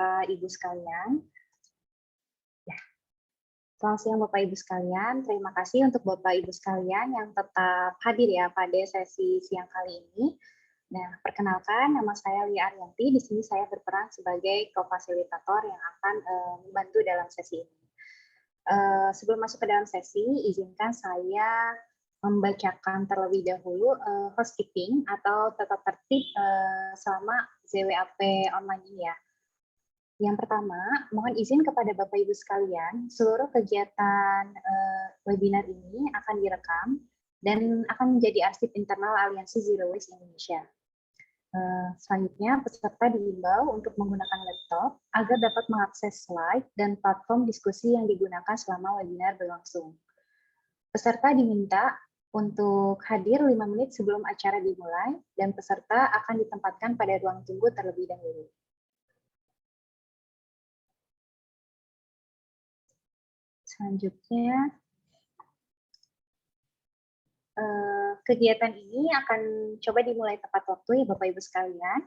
Bapak Ibu sekalian. Ya, selamat siang Bapak Ibu sekalian. Terima kasih untuk Bapak Ibu sekalian yang tetap hadir ya pada sesi siang kali ini. Nah, perkenalkan nama saya Lia Arianti. Di sini saya berperan sebagai co-fasilitator yang akan membantu dalam sesi ini. Sebelum masuk ke dalam sesi, izinkan saya membacakan terlebih dahulu housekeeping atau tata tertib selama ZWAP online ini ya. Yang pertama, mohon izin kepada Bapak Ibu sekalian, seluruh kegiatan webinar ini akan direkam dan akan menjadi arsip internal Aliansi Zero Waste Indonesia. Selanjutnya, peserta diimbau untuk menggunakan laptop agar dapat mengakses slide dan platform diskusi yang digunakan selama webinar berlangsung. Peserta diminta untuk hadir 5 menit sebelum acara dimulai, dan peserta akan ditempatkan pada ruang tunggu terlebih dahulu. Selanjutnya, kegiatan ini akan coba dimulai tepat waktu ya Bapak Ibu sekalian.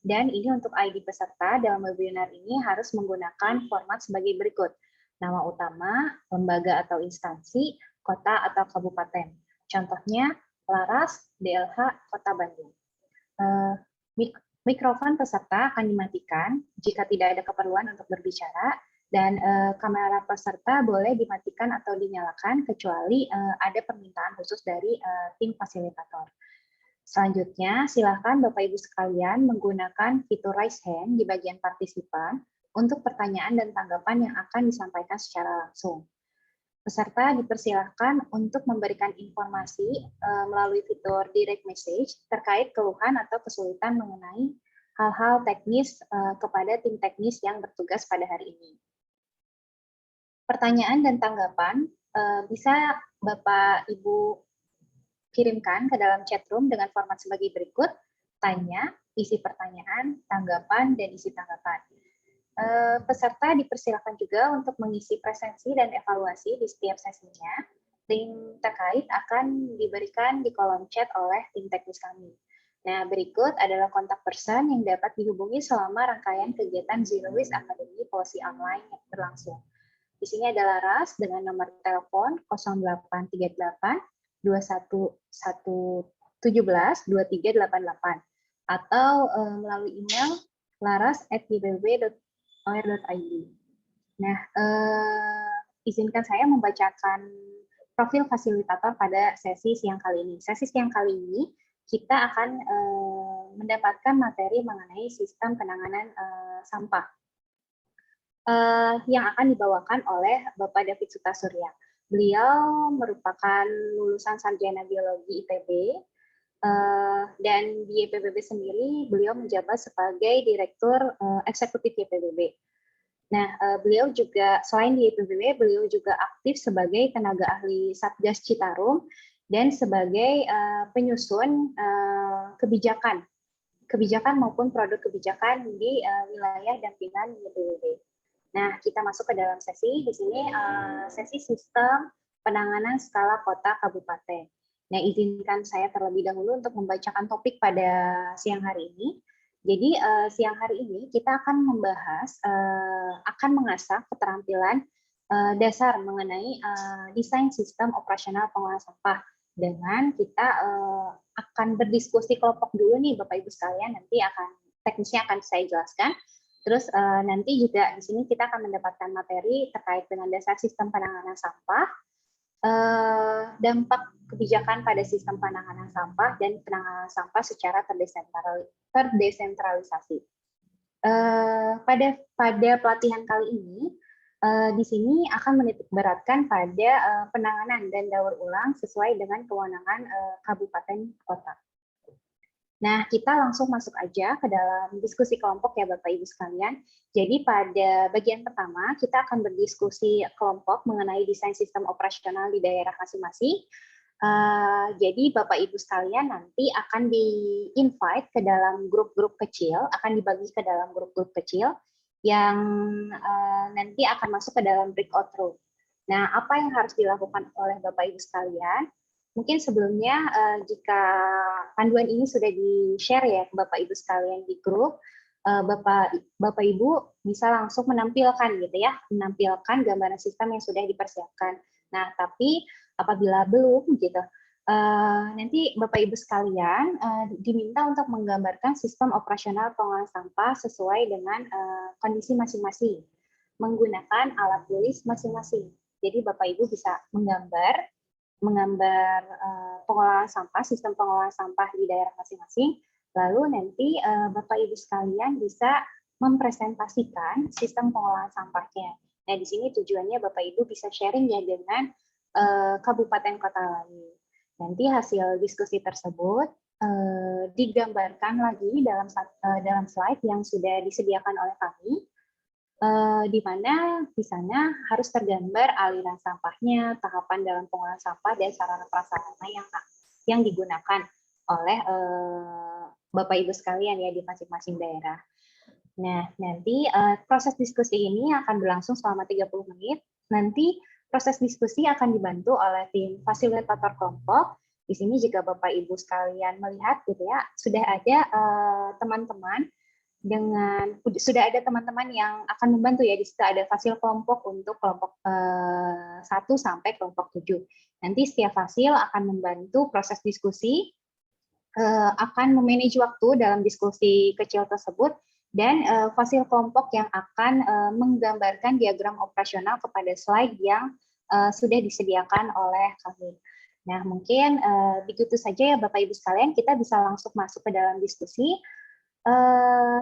Dan ini untuk ID peserta dalam webinar ini harus menggunakan format sebagai berikut. Nama utama, lembaga atau instansi, kota atau kabupaten. Contohnya, Laras, DLH, Kota Bandung. Mikrofon peserta akan dimatikan jika tidak ada keperluan untuk berbicara, dan kamera peserta boleh dimatikan atau dinyalakan kecuali ada permintaan khusus dari tim fasilitator. Selanjutnya, silakan Bapak Ibu sekalian menggunakan fitur raise hand di bagian partisipan untuk pertanyaan dan tanggapan yang akan disampaikan secara langsung. Peserta dipersilahkan untuk memberikan informasi melalui fitur direct message terkait keluhan atau kesulitan mengenai hal-hal teknis kepada tim teknis yang bertugas pada hari ini. Pertanyaan dan tanggapan bisa Bapak Ibu kirimkan ke dalam chat room dengan format sebagai berikut: tanya, isi pertanyaan, tanggapan, dan isi tanggapan. Peserta dipersilakan juga untuk mengisi presensi dan evaluasi di setiap sesinya. Link terkait akan diberikan di kolom chat oleh tim teknis kami. Nah, berikut adalah kontak person yang dapat dihubungi selama rangkaian kegiatan Zero Waste Academy Policy Online yang berlangsung. Di sini adalah Laras dengan nomor telepon 0838 2117 2388 atau melalui email laras@ypbb.or.id. Nah, izinkan saya membacakan profil fasilitator pada sesi siang kali ini. Sesi siang kali ini kita akan mendapatkan materi mengenai sistem penanganan sampah yang akan dibawakan oleh Bapak David Suta-Surya. Beliau merupakan lulusan sarjana biologi IPB, dan di YPBB sendiri beliau menjabat sebagai direktur eksekutif YPBB. Nah, beliau juga selain di YPBB, beliau juga aktif sebagai tenaga ahli Satgas Citarum dan sebagai penyusun kebijakan maupun produk kebijakan di wilayah dampingan YPBB. Nah, kita masuk ke dalam sesi. Di sini sesi sistem penanganan skala kota kabupaten. Nah, izinkan saya terlebih dahulu untuk membacakan topik pada siang hari ini. Jadi, siang hari ini kita akan membahas, akan mengasah keterampilan dasar mengenai desain sistem operasional pengolahan sampah. Dengan kita akan berdiskusi kelompok dulu nih, Bapak Ibu sekalian. Nanti teknisnya akan saya jelaskan. Terus nanti juga di sini kita akan mendapatkan materi terkait dengan dasar sistem penanganan sampah, dampak kebijakan pada sistem penanganan sampah, dan penanganan sampah secara terdesentralisasi. Pada pelatihan kali ini, di sini akan menitik beratkan pada penanganan dan daur ulang sesuai dengan kewenangan kabupaten kota. Nah, kita langsung masuk aja ke dalam diskusi kelompok ya Bapak Ibu sekalian. Jadi pada bagian pertama kita akan berdiskusi kelompok mengenai desain sistem operasional di daerah masing-masing. Jadi Bapak Ibu sekalian nanti akan di-invite ke dalam grup-grup kecil, akan dibagi ke dalam grup-grup kecil yang nanti akan masuk ke dalam breakout room. Nah, apa yang harus dilakukan oleh Bapak Ibu sekalian? Mungkin sebelumnya jika panduan ini sudah di-share ya ke Bapak Ibu sekalian di grup, Bapak Ibu bisa langsung menampilkan gitu ya, menampilkan gambaran sistem yang sudah dipersiapkan. Nah, tapi apabila belum gitu, nanti Bapak Ibu sekalian diminta untuk menggambarkan sistem operasional pengolahan sampah sesuai dengan kondisi masing-masing menggunakan alat tulis masing-masing. Jadi Bapak Ibu bisa menggambar pengolahan sampah, sistem pengolahan sampah di daerah masing-masing. Lalu nanti Bapak Ibu sekalian bisa mempresentasikan sistem pengolahan sampahnya. Nah, di sini tujuannya Bapak Ibu bisa sharing ya dengan kabupaten kota lain. Nanti hasil diskusi tersebut digambarkan lagi dalam slide yang sudah disediakan oleh kami, di mana di sana harus tergambar aliran sampahnya, tahapan dalam pengolahan sampah, dan sarana prasarana yang digunakan oleh Bapak Ibu sekalian ya di masing-masing daerah. Nah, nanti proses diskusi ini akan berlangsung selama 30 menit. Nanti proses diskusi akan dibantu oleh tim fasilitator kelompok. Di sini jika Bapak Ibu sekalian melihat gitu ya, sudah ada teman-teman sudah ada teman-teman yang akan membantu ya. Di situ ada fasil kelompok untuk kelompok 1 sampai kelompok 7. Nanti setiap fasil akan membantu proses diskusi, akan memanage waktu dalam diskusi kecil tersebut, dan fasil kelompok yang akan menggambarkan diagram operasional kepada slide yang sudah disediakan oleh kami. Nah, mungkin begitu saja ya Bapak Ibu sekalian, kita bisa langsung masuk ke dalam diskusi.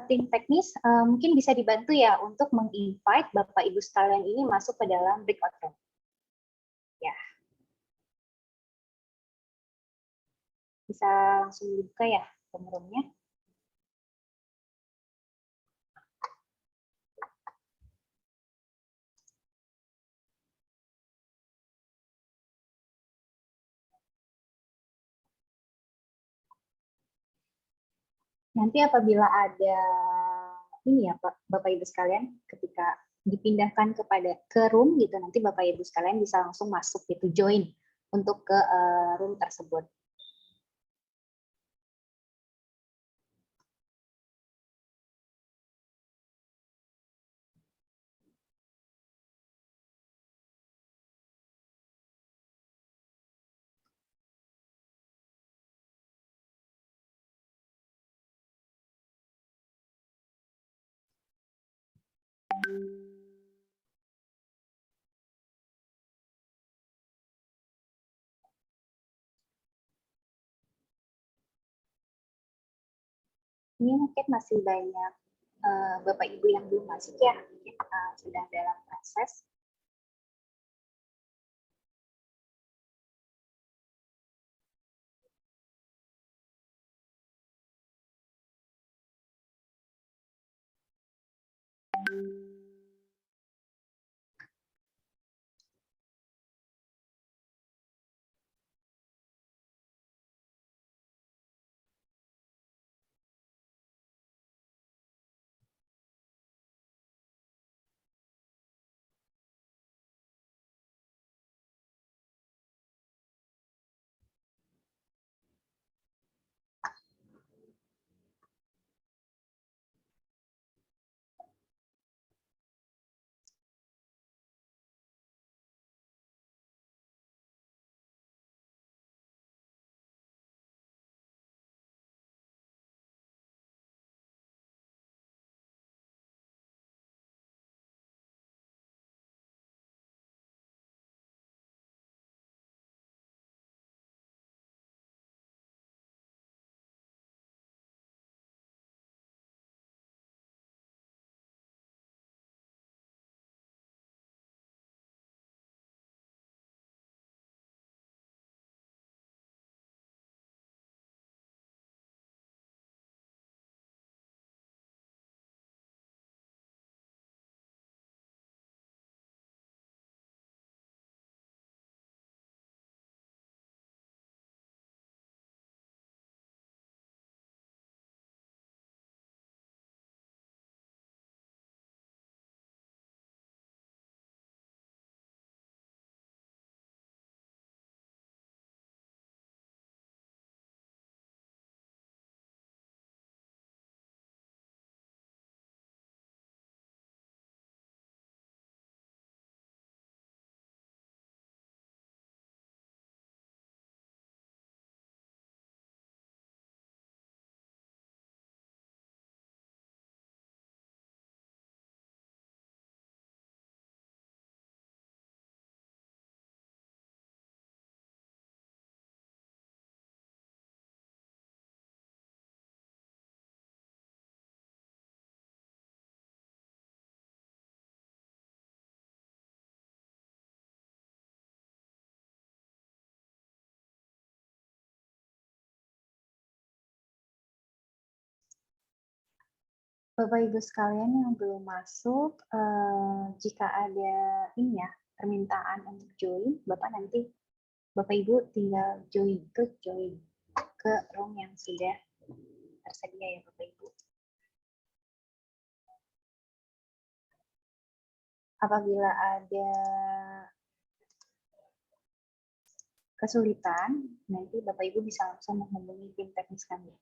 Tim teknis mungkin bisa dibantu ya untuk meng-invite Bapak Ibu sekalian ini masuk ke dalam breakout room. Ya, bisa langsung dibuka ya room-nya. Nanti apabila ada ini ya Bapak Ibu sekalian, ketika dipindahkan ke room gitu, nanti Bapak Ibu sekalian bisa langsung masuk gitu, join untuk ke room tersebut. Ini mungkin masih banyak Bapak Ibu yang belum masuk ya, mungkin sedang dalam proses. Bapak Ibu sekalian yang belum masuk, jika ada ini ya permintaan untuk join, Bapak Ibu tinggal klik join ke room yang sudah tersedia ya Bapak Ibu. Apabila ada kesulitan, nanti Bapak Ibu bisa langsung menghubungi tim teknis kami.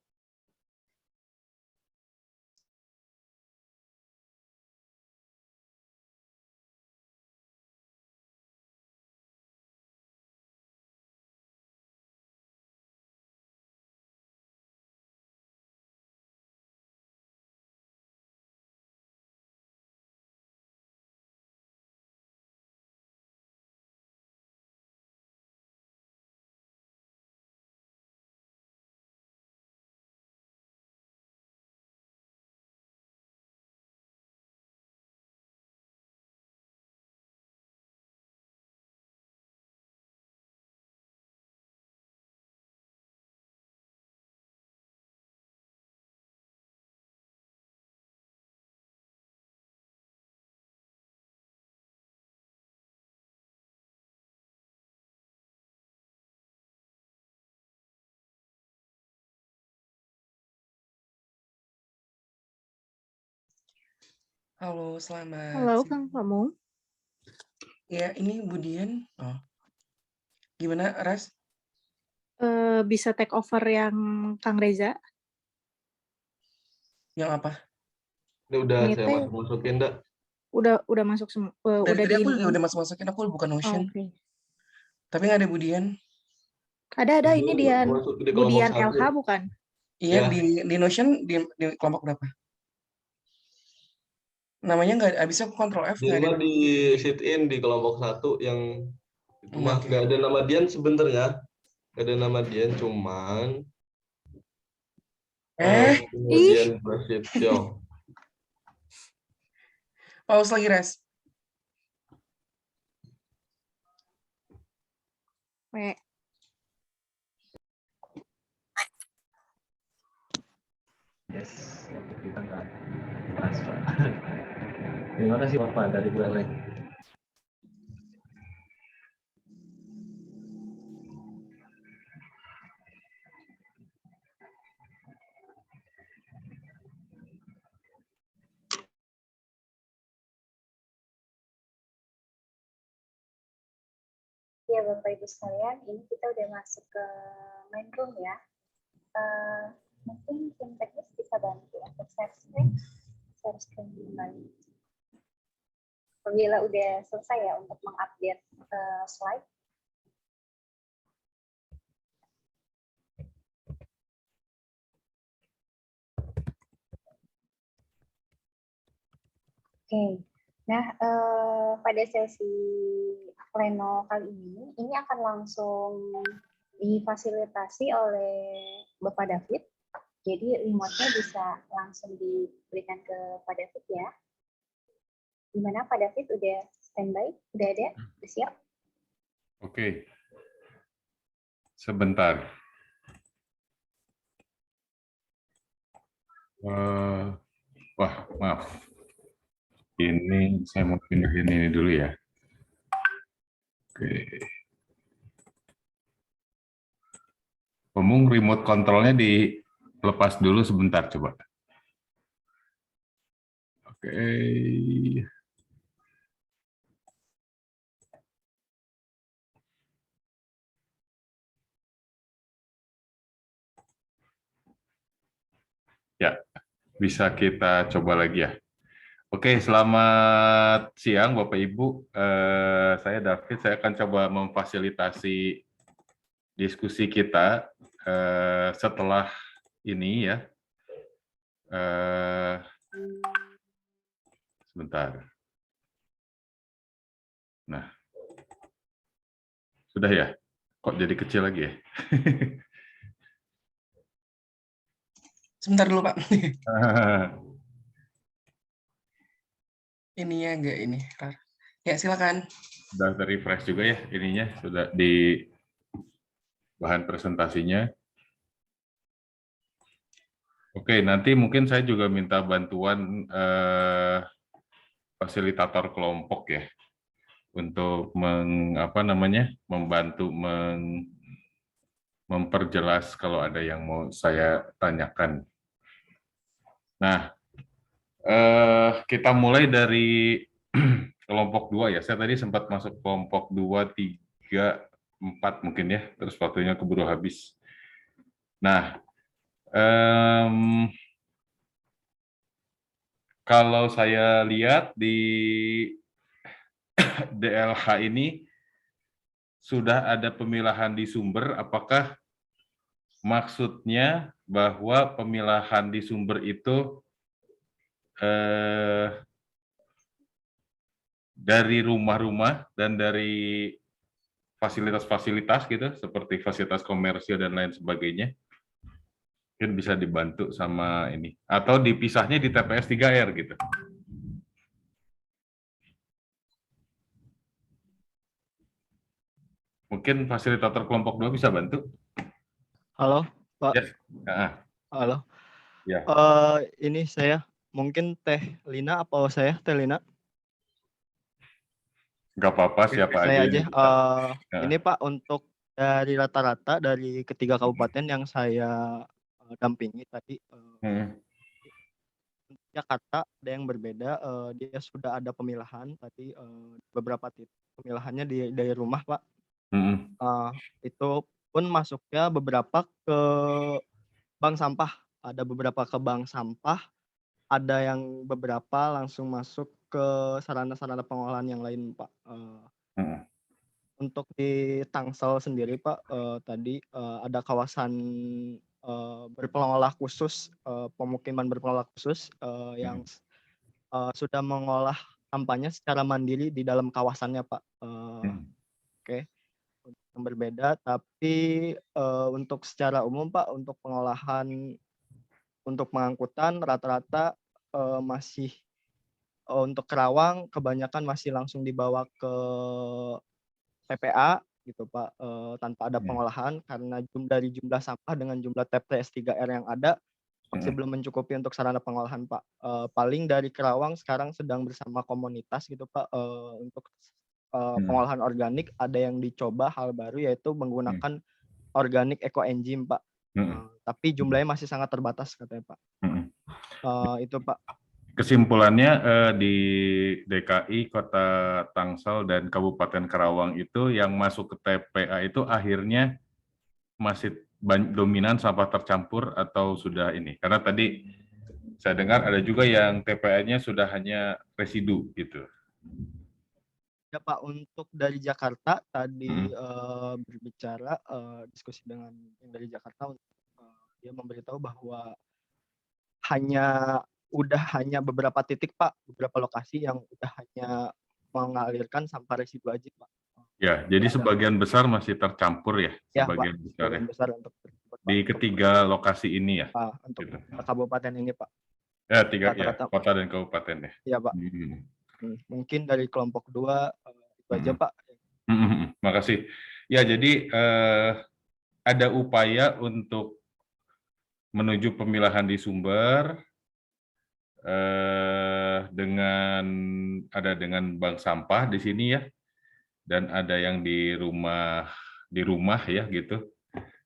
Halo, selamat Halo, siang. Kang Pamung. Ya, ini Budian. Oh, gimana, Ras? Bisa take over yang Kang Reza? Yang apa? Ini udah Ini saya teh masukin, Dak. udah masuk Dari udah tadi di aku juga ini. udah masukin, aku bukan Oh, Notion. oke. Tapi nggak ada Budian. Ada ini Itu Dian. masuk di kelompok Budian 1. LH bukan? Iya, Ya. di Notion di kelompok berapa? Namanya nggak, abisnya aku Ctrl F nggak ada. Dia di sit in di kelompok 1 yang itu mah Oke. nggak ada nama Dian sebenarnya. Nggak ada nama Dian, cuman Ih, Dian Prasetyo. Pause lagi, Ras. we. Yes, kita nggak transfer. Terima kasih Bapak dari Buleleng. Ya Bapak Ibu sekalian, ini kita udah masuk ke main room ya. Mungkin tim teknis bisa bantu untuk share screen kembali. Apabila udah selesai ya untuk mengupdate slide. Oke, nah pada sesi pleno kali ini akan langsung difasilitasi oleh Bapak David. Jadi remote-nya bisa langsung diberikan ke Pak David ya. Gimana Pak David, udah standby? Udah ada? Udah siap? Oke. Sebentar. Wah, maaf. Ini saya mau pindahin ini dulu ya. Oke. Pemung remote controlnya dilepas dulu sebentar coba. Oke. Ya, bisa kita coba lagi ya. Oke, selamat siang Bapak Ibu. Saya David, saya akan coba memfasilitasi diskusi kita setelah ini ya. Sebentar. Nah, sudah ya? Kok jadi kecil lagi ya? Sebentar dulu, Pak. Ininya enggak ini. Ya, silakan. Sudah refresh juga ya ininya, sudah di bahan presentasinya. Oke, nanti mungkin saya juga minta bantuan fasilitator kelompok ya untuk membantu memperjelas kalau ada yang mau saya tanyakan. Nah, kita mulai dari kelompok 2 ya. Saya tadi sempat masuk kelompok 2, 3, 4 mungkin ya. Terus waktunya keburu habis. Nah, kalau saya lihat di DLH ini sudah ada pemilahan di sumber, apakah maksudnya bahwa pemilahan di sumber itu dari rumah-rumah dan dari fasilitas-fasilitas gitu, seperti fasilitas komersial dan lain sebagainya? Mungkin bisa dibantu sama ini. Atau dipisahnya di TPS 3R gitu. Mungkin fasilitator kelompok 2 bisa bantu? Halo, Pak. Ya. Nah, Halo. ya. Ini saya, mungkin Teh Lina apa saya, Teh Lina? Nggak apa-apa, siapa Saya aja. aja. Ya. Ini Pak, untuk dari rata-rata dari ketiga kabupaten yang saya dampingi tadi, Jakarta ada yang berbeda. Dia sudah ada pemilahan tadi, beberapa titik pemilahannya dari rumah, Pak. Itu pun masuknya beberapa ke bank sampah. Ada beberapa ke bank sampah, ada yang beberapa langsung masuk ke sarana-sarana pengolahan yang lain, Pak. Untuk di Tangsel sendiri, Pak, tadi ada kawasan berpengolah khusus, pemukiman berpengolah khusus yang sudah mengolah sampahnya secara mandiri di dalam kawasannya, Pak. Oke. Yang berbeda, tapi untuk secara umum, Pak, untuk pengolahan, untuk pengangkutan rata-rata masih untuk Kerawang kebanyakan masih langsung dibawa ke TPA gitu, Pak, tanpa ada pengolahan karena dari jumlah sampah dengan jumlah TPS 3R yang ada masih belum mencukupi untuk sarana pengolahan, Pak. Paling dari Kerawang sekarang sedang bersama komunitas gitu, Pak, untuk pengolahan organik ada yang dicoba hal baru yaitu menggunakan organik eco enzyme, Pak. Tapi jumlahnya masih sangat terbatas katanya, Pak. Itu, Pak. Kesimpulannya di DKI, Kota Tangsel, dan Kabupaten Karawang itu yang masuk ke TPA itu akhirnya masih dominan sampah tercampur atau sudah ini? Karena tadi saya dengar ada juga yang TPA-nya sudah hanya residu gitu. Ya, Pak, untuk dari Jakarta tadi berbicara diskusi dengan yang dari Jakarta, dia memberitahu bahwa hanya beberapa titik, Pak, beberapa lokasi yang udah hanya mengalirkan sampah residu aja, Pak. Ya, jadi sebagian besar masih tercampur ya, Ya, sebagian Pak, besar ya. sebagian besar untuk Di ketiga lokasi ini ya. untuk gitu. kabupaten ini, Pak. Ya, tiga ya, Rata-rata, kota dan kabupaten ya. Iya, Pak. Mungkin dari kelompok 2 itu aja, Pak. Makasih. Ya, jadi ada upaya untuk menuju pemilahan di sumber dengan bank sampah di sini ya, dan ada yang di rumah ya gitu,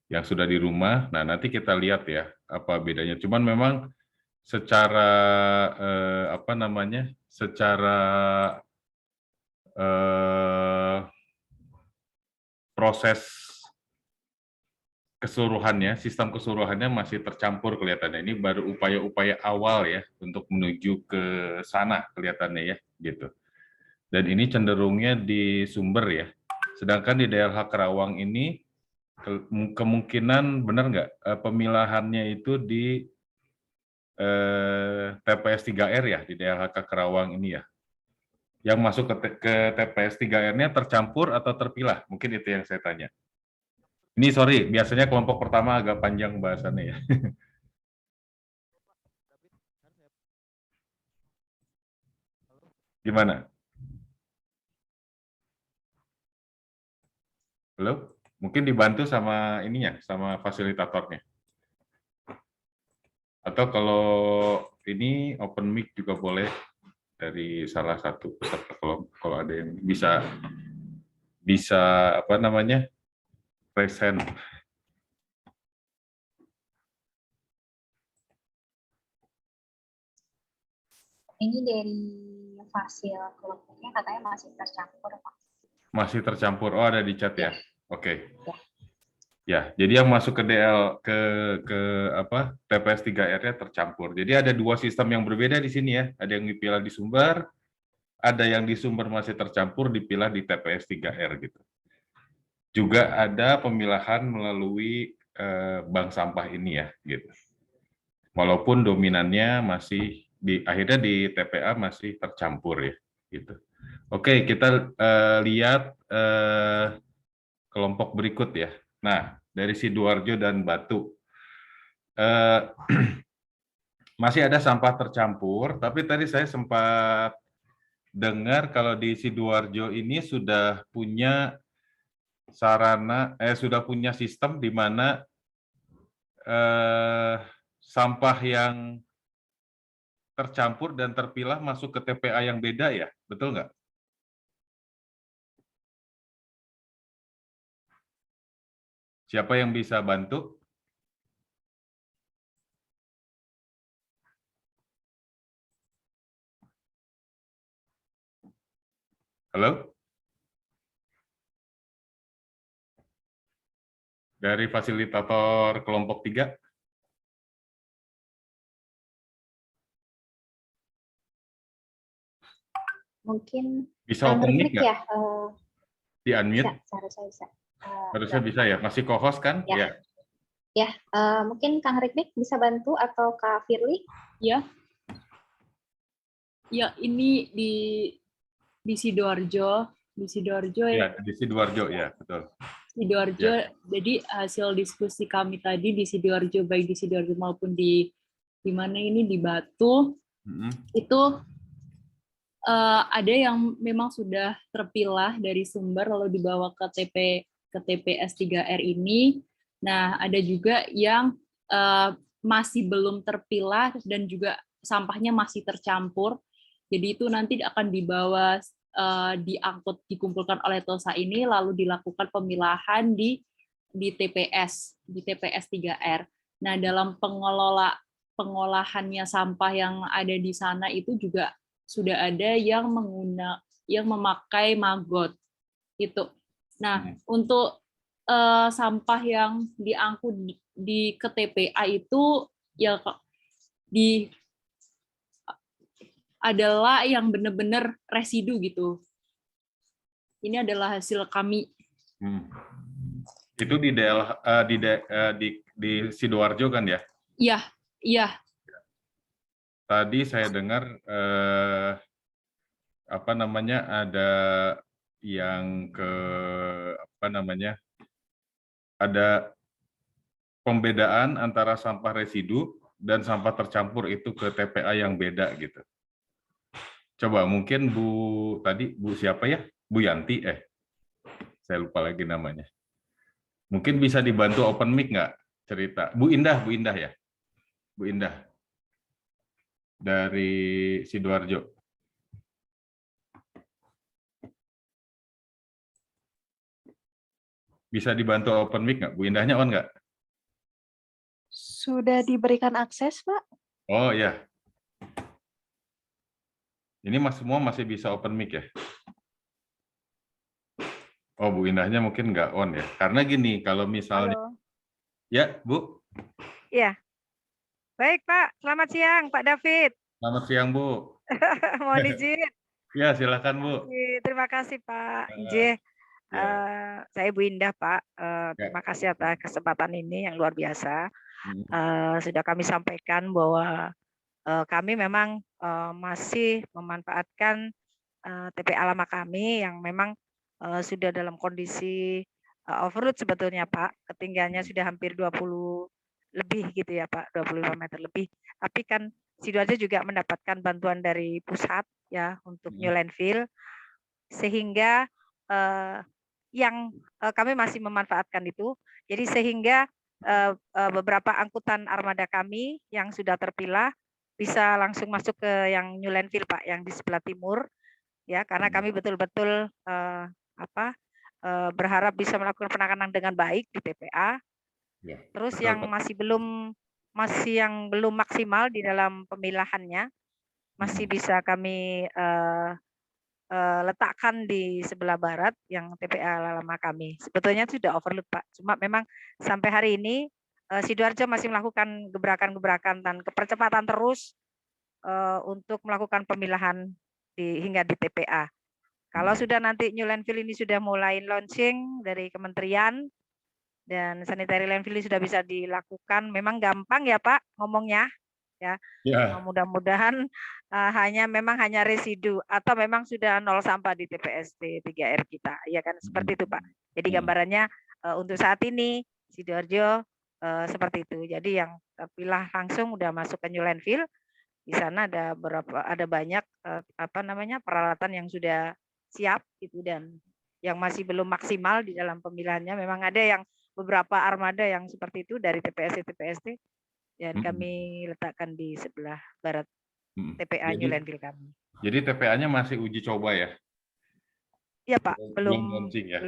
yang sudah di rumah. Nah, nanti kita lihat ya apa bedanya. Cuman memang secara secara proses keseluruhannya, sistem keseluruhannya masih tercampur kelihatannya. Ini baru upaya-upaya awal ya untuk menuju ke sana kelihatannya ya gitu. Dan ini cenderungnya di sumber ya. Sedangkan di daerah Karawang ini kemungkinan benar nggak pemilahannya itu di TPS 3R ya di daerah Karawang ini ya. Yang masuk ke TPS 3R-nya tercampur atau terpilah? Mungkin itu yang saya tanya. Ini sorry, biasanya kelompok pertama agak panjang bahasannya ya. Gimana? Halo? Mungkin dibantu sama ininya, sama fasilitatornya. Atau kalau ini open mic juga boleh dari salah satu peserta kalau ada yang bisa apa namanya present. Ini dari fasil kelompoknya katanya masih tercampur, Pak. Masih tercampur. Oh, ada di chat ya. Ya. Oke. Ya. Ya, jadi yang masuk ke DL ke apa TPS 3R-nya tercampur. Jadi ada dua sistem yang berbeda di sini ya. Ada yang dipilah di Sumber, ada yang di Sumber masih tercampur dipilah di TPS 3R gitu. Juga ada pemilahan melalui bank sampah ini ya gitu. Walaupun dominannya masih akhirnya di TPA masih tercampur ya gitu. Oke, kita lihat kelompok berikut ya. Nah, dari Sidoarjo dan Batu. Masih ada sampah tercampur, tapi tadi saya sempat dengar kalau di Sidoarjo ini sudah punya sudah punya sistem di mana sampah yang tercampur dan terpilah masuk ke TPA yang beda ya, betul nggak? Siapa yang bisa bantu? Halo? Dari fasilitator kelompok 3? Mungkin Bisa open mic nggak? ya, Di unmute? bisa, seharusnya bisa. Harusnya bisa ya, masih co-host kan? Ya. Ya, mungkin Kang Riknik bisa bantu atau Kak Firly? Ya. Ya, ini di Sidoarjo, Ya, di Sidoarjo ya, betul. Sidoarjo. Ya. Jadi hasil diskusi kami tadi di Sidoarjo, baik di Sidoarjo maupun di mana ini di Batu, itu ada yang memang sudah terpilah dari Sumber lalu dibawa ke TPS 3R ini. Nah, ada juga yang masih belum terpilah dan juga sampahnya masih tercampur. Jadi itu nanti akan dibawa, diangkut, dikumpulkan oleh TOSA ini, lalu dilakukan pemilahan di TPS 3R. Nah, dalam pengolahannya sampah yang ada di sana itu juga sudah ada yang memakai maggot itu. Nah, untuk sampah yang diangkut ke TPA itu ya adalah yang benar-benar residu gitu. Ini adalah hasil kami. Itu di Sidoarjo kan ya? Iya, iya. Tadi saya dengar apa namanya ada yang ada pembedaan antara sampah residu dan sampah tercampur itu ke TPA yang beda gitu. Coba mungkin Bu siapa ya? Bu Yanti saya lupa lagi namanya. Mungkin bisa dibantu open mic nggak cerita? Bu Indah ya? Bu Indah dari Sidoarjo. Bisa dibantu open mic nggak? Bu Indahnya on nggak? Sudah diberikan akses, Pak? Oh ya. Ini semua masih bisa open mic ya? Oh, Bu Indahnya mungkin nggak on ya? Karena gini, kalau misalnya... Halo. Ya, Bu? Iya. Baik, Pak. Selamat siang, Pak David. Selamat siang, Bu. Mohon izin. Ya, silakan, Bu. Terima kasih, Pak. Saya Bu Indah, Pak. Terima kasih atas kesempatan ini yang luar biasa. Sudah kami sampaikan bahwa kami memang masih memanfaatkan TPA lama kami yang memang sudah dalam kondisi overload sebetulnya, Pak. Ketinggiannya sudah hampir 20 lebih gitu ya, Pak, 25 meter lebih. Tapi kan Sidoarjo juga mendapatkan bantuan dari pusat ya untuk new landfill, sehingga yang kami masih memanfaatkan itu. Jadi sehingga beberapa angkutan armada kami yang sudah terpilah bisa langsung masuk ke yang New Landfill Pak, yang di sebelah timur, ya, karena kami betul-betul berharap bisa melakukan penanganan dengan baik di TPA. Ya, Terus betul, yang Pak. masih belum maksimal di dalam pemilahannya masih bisa kami letakkan di sebelah barat yang TPA lama kami. Sebetulnya sudah overload Pak, cuma memang sampai hari ini Sidoarjo masih melakukan gebrakan-gebrakan dan kepercepatan terus untuk melakukan pemilahan hingga di TPA. Kalau sudah nanti New Landfill ini sudah mulai launching dari kementerian dan sanitary landfill sudah bisa dilakukan, memang gampang ya Pak ngomongnya, ya. Ya. Mudah-mudahan hanya residu atau memang sudah nol sampah di TPST 3R kita, ya kan, seperti itu Pak. Jadi gambarannya untuk saat ini Sidoarjo seperti itu. Jadi yang terpilah langsung udah masuk ke New Landfill. Di sana ada banyak peralatan yang sudah siap gitu, dan yang masih belum maksimal di dalam pemilahannya. Memang ada yang beberapa armada yang seperti itu dari TPST dan kami letakkan di sebelah barat TPA New Landfill kami. Jadi TPA-nya masih uji coba ya? Iya Pak, belum launching ya.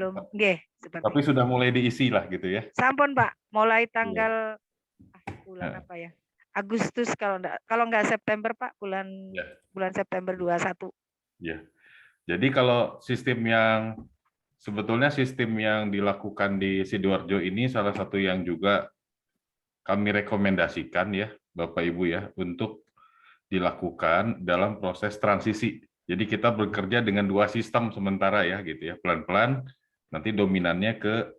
seperti Tapi sudah mulai diisi lah gitu ya. Sampun Pak, mulai tanggal bulan apa ya? Agustus kalau nggak September Pak, bulan September 21. Ya. Jadi kalau sebetulnya sistem yang dilakukan di Sidoarjo ini salah satu yang juga kami rekomendasikan ya Bapak Ibu ya untuk dilakukan dalam proses transisi. Jadi kita bekerja dengan 2 sistem sementara ya gitu ya, pelan-pelan nanti dominannya ke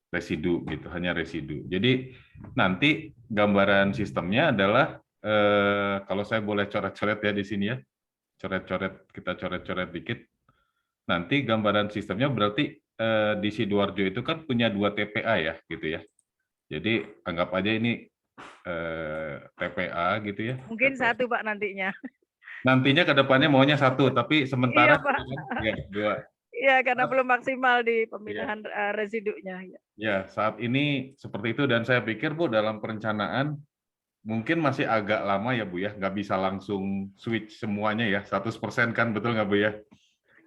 residu gitu, hanya residu. Jadi nanti gambaran sistemnya adalah kalau saya boleh coret-coret ya di sini ya. Kita coret-coret dikit. Nanti gambaran sistemnya berarti di Sidoarjo itu kan punya 2 TPA ya gitu ya. Jadi anggap aja ini TPA gitu ya. Mungkin TPA. 1 Pak nantinya. Nantinya ke depannya maunya 1, tapi sementara Iya, Pak. Ya, 2. Iya, karena belum maksimal di pemilahan residunya. Ya, saat ini seperti itu, dan saya pikir Bu dalam perencanaan mungkin masih agak lama ya Bu ya, nggak bisa langsung switch semuanya ya, 100% kan, betul nggak Bu ya?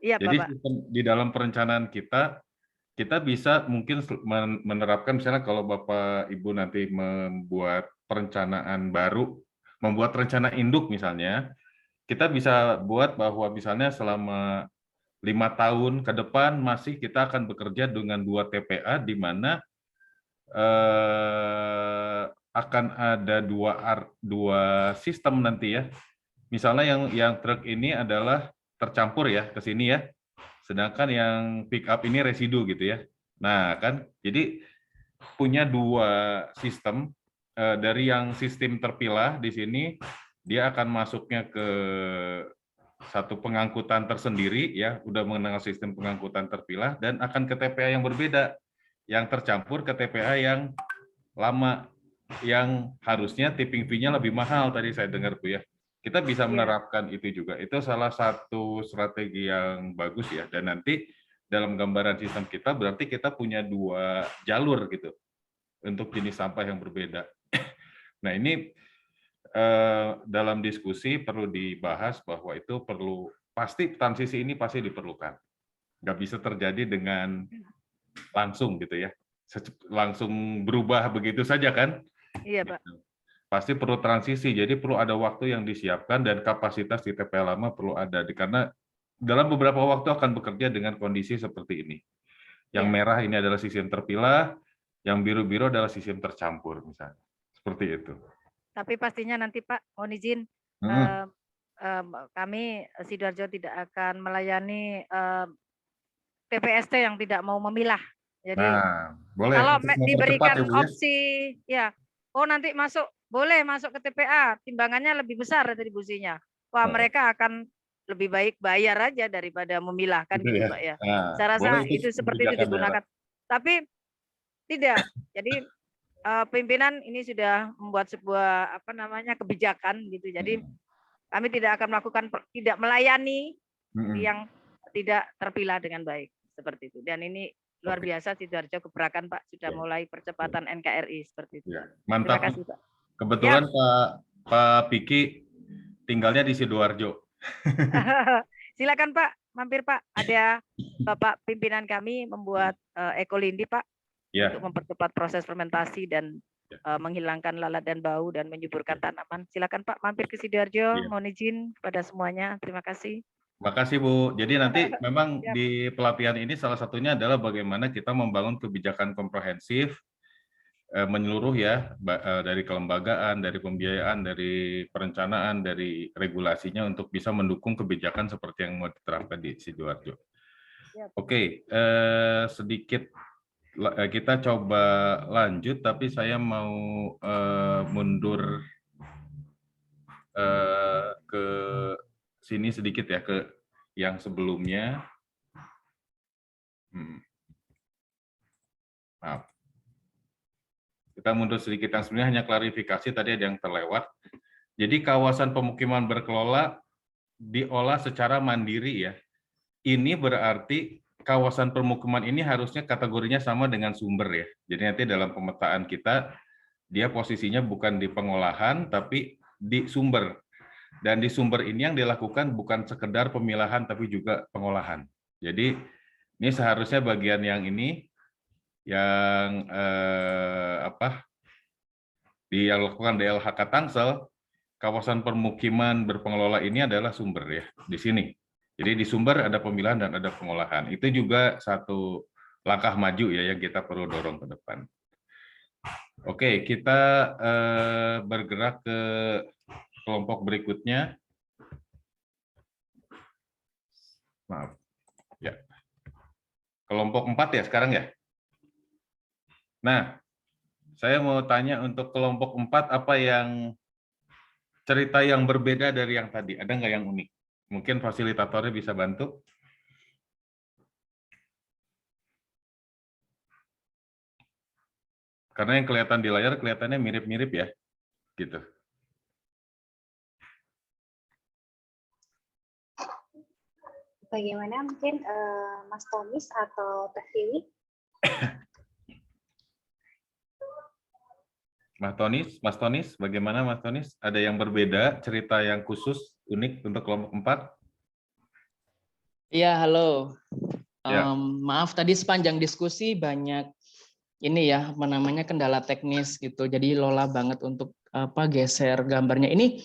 Iya, Jadi Pak. di dalam perencanaan kita bisa mungkin menerapkan, misalnya kalau Bapak Ibu nanti membuat perencanaan baru, membuat rencana induk misalnya, kita bisa buat bahwa misalnya selama 5 tahun ke depan masih kita akan bekerja dengan 2 TPA, di mana akan ada dua sistem nanti ya. Misalnya yang truk ini adalah tercampur ya ke sini ya, sedangkan yang pick up ini residu gitu ya. Nah kan, jadi punya 2 sistem. Dari yang sistem terpilah di sini, dia akan masuknya ke satu pengangkutan tersendiri ya, udah mengenal sistem pengangkutan terpilah, dan akan ke TPA yang berbeda, yang tercampur ke TPA yang lama, yang harusnya tipping fee-nya lebih mahal tadi saya dengar Bu ya. Kita bisa menerapkan itu juga. Itu salah satu strategi yang bagus ya. Dan nanti dalam gambaran sistem kita berarti kita punya 2 jalur gitu untuk jenis sampah yang berbeda. Nah ini dalam diskusi perlu dibahas bahwa itu pasti transisi ini pasti diperlukan. Nggak bisa terjadi dengan langsung gitu ya. Langsung berubah begitu saja kan? Iya Pak. Pasti perlu transisi, jadi perlu ada waktu yang disiapkan dan kapasitas di TPA lama perlu ada, karena dalam beberapa waktu akan bekerja dengan kondisi seperti ini. Yang merah ini adalah sistem terpilah, yang biru-biru adalah sistem tercampur misalnya. Seperti itu. Tapi pastinya nanti Pak, mohon izin, kami Sidoarjo tidak akan melayani TPST yang tidak mau memilah. Jadi boleh. kalau diberikan ya, Bu, ya? opsi, ya, nanti boleh masuk ke TPA, timbangannya lebih besar retribusinya. Wah, mereka akan lebih baik bayar aja daripada memilah, kan gitu Pak ya. Saya rasa itu seperti itu digunakan. Tapi tidak. Jadi pimpinan ini sudah membuat sebuah kebijakan gitu. Jadi kami tidak akan tidak melayani yang tidak terpilah dengan baik seperti itu. Dan ini luar Oke. biasa Sidoarjo gebrakan Pak, sudah Ya. mulai percepatan NKRI seperti itu. Ya, Terima mantap. kasih Pak. Kebetulan Pak Piki tinggalnya di Sidoarjo. Silakan Pak, mampir Pak. Ada Bapak pimpinan kami membuat ekolindi Pak Ya. untuk mempercepat proses fermentasi dan menghilangkan lalat dan bau dan menyuburkan tanaman. Silakan Pak, mampir ke Sidoarjo. Ya. Mohon izin kepada semuanya. Terima kasih. Makasih Bu. Jadi nanti memang Siap. di pelatihan ini salah satunya adalah bagaimana kita membangun kebijakan komprehensif menyeluruh ya, dari kelembagaan, dari pembiayaan, dari perencanaan, dari regulasinya untuk bisa mendukung kebijakan seperti yang mau diterapkan di Sidoarjo. Oke, sedikit kita coba lanjut, tapi saya mau mundur ke sini sedikit ya, ke yang sebelumnya. Maaf. Kita mundur sedikit, yang sebenarnya hanya klarifikasi, tadi ada yang terlewat. Jadi kawasan pemukiman berkelola diolah secara mandiri ya. Ini berarti kawasan pemukiman ini harusnya kategorinya sama dengan sumber ya. Jadi nanti dalam pemetaan kita, dia posisinya bukan di pengolahan, tapi di sumber. Dan di sumber ini yang dilakukan bukan sekedar pemilahan, tapi juga pengolahan. Jadi ini seharusnya bagian yang ini, yang dilakukan DLHK Tangsel, kawasan permukiman berpengelola ini adalah sumber ya, di sini. Jadi di sumber ada pemilahan dan ada pengolahan. Itu juga satu langkah maju ya yang kita perlu dorong ke depan. Oke, kita bergerak ke kelompok berikutnya. Maaf. Ya. Kelompok 4 ya sekarang ya? Nah, saya mau tanya untuk kelompok 4, apa yang cerita yang berbeda dari yang tadi? Ada nggak yang unik? Mungkin fasilitatornya bisa bantu. Karena yang kelihatan di layar kelihatannya mirip-mirip ya, gitu. Bagaimana mungkin Mas Tomis atau Teh Dewi? Mas Tonis, bagaimana Mas Tonis? Ada yang berbeda, cerita yang khusus, unik untuk kelompok 4? Iya, halo. Ya. Maaf tadi sepanjang diskusi banyak ini ya, apa namanya, kendala teknis gitu. Jadi lola banget untuk geser gambarnya. Ini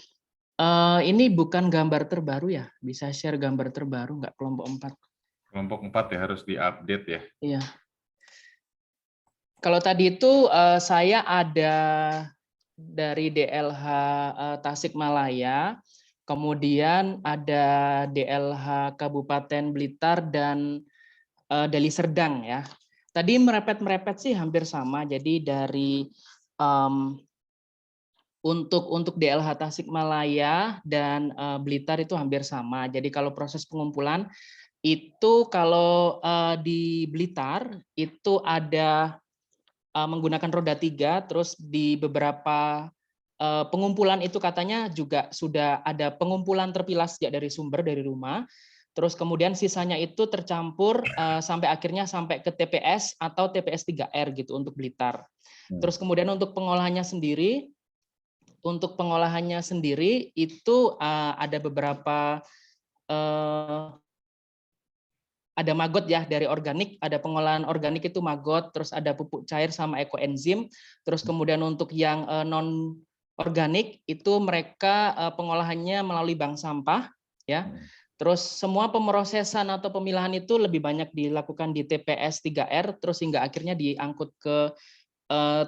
bukan gambar terbaru ya? Bisa share gambar terbaru nggak kelompok 4? Kelompok 4 ya harus diupdate ya. Iya. Kalau tadi itu saya ada dari DLH Tasikmalaya, kemudian ada DLH Kabupaten Blitar dan Deli Serdang ya. Tadi merepet sih hampir sama. Jadi dari untuk DLH Tasikmalaya dan Blitar itu hampir sama. Jadi kalau proses pengumpulan itu kalau di Blitar itu ada menggunakan roda 3, terus di beberapa pengumpulan itu katanya juga sudah ada pengumpulan terpilah sejak dari sumber, dari rumah, terus kemudian sisanya itu tercampur sampai akhirnya sampai ke TPS atau TPS 3R gitu untuk Blitar. Terus kemudian untuk pengolahannya sendiri itu ada beberapa ada magot ya dari organik, ada pengolahan organik itu magot, terus ada pupuk cair sama ekoenzim, terus kemudian untuk yang non organik itu mereka pengolahannya melalui bank sampah ya. Terus semua pemrosesan atau pemilahan itu lebih banyak dilakukan di TPS 3R, terus hingga akhirnya diangkut ke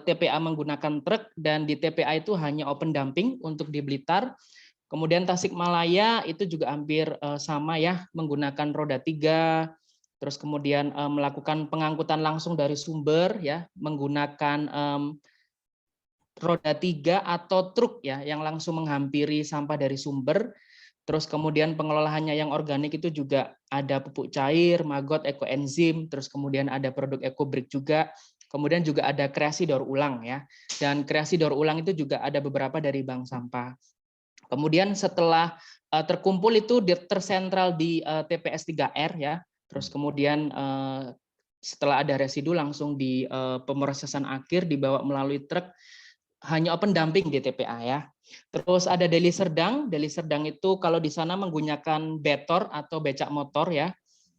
TPA menggunakan truk, dan di TPA itu hanya open dumping untuk di Blitar. Kemudian Tasikmalaya itu juga hampir sama ya, menggunakan roda 3, terus kemudian melakukan pengangkutan langsung dari sumber ya, menggunakan roda 3 atau truk ya, yang langsung menghampiri sampah dari sumber. Terus kemudian pengelolaannya yang organik itu juga ada pupuk cair, magot, ekoenzim, terus kemudian ada produk ekobrik juga. Kemudian juga ada kreasi daur ulang ya. Dan kreasi daur ulang itu juga ada beberapa dari bank sampah. Kemudian setelah terkumpul itu tersentral di TPS 3R ya. Terus kemudian setelah ada residu langsung di pemrosesan akhir dibawa melalui truk, hanya open dumping di TPA ya. Terus ada Deli Serdang. Deli Serdang itu kalau di sana menggunakan betor atau becak motor ya,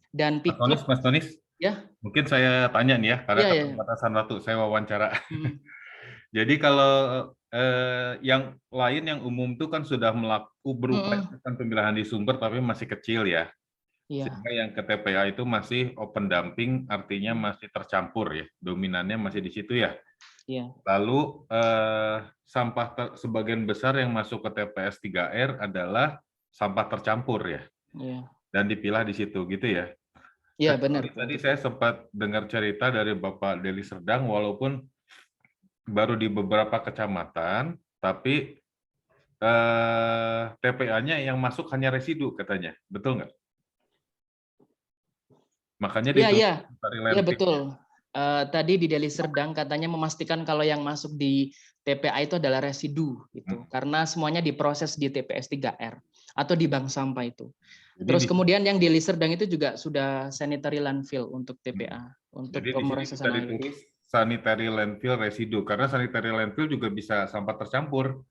dan pick up. Mas Tonis, ya. Mungkin saya tanya nih ya, karena Ya. keterbatasan waktu saya wawancara. Jadi kalau yang lain yang umum itu kan sudah berupaya pemilihan di sumber tapi masih kecil ya. Sehingga yang ke TPA itu masih open dumping, artinya masih tercampur ya, dominannya masih di situ ya. Iya. Lalu sampah sebagian besar yang masuk ke TPS 3R adalah sampah tercampur ya. Iya. Dan dipilah di situ gitu ya. Iya benar. Tadi saya sempat dengar cerita dari Bapak Deli Serdang, walaupun baru di beberapa kecamatan, tapi TPA-nya yang masuk hanya residu katanya, betul nggak? Makanya Iya betul. Tadi di Deli Serdang katanya memastikan kalau yang masuk di TPA itu adalah residu gitu, karena semuanya diproses di TPS 3R atau di bank sampah itu. Terus kemudian yang di Deli Serdang itu juga sudah sanitary landfill untuk TPA, untuk pemrosesan air. Ditulis sanitary landfill residu, karena sanitary landfill juga bisa sampah tercampur.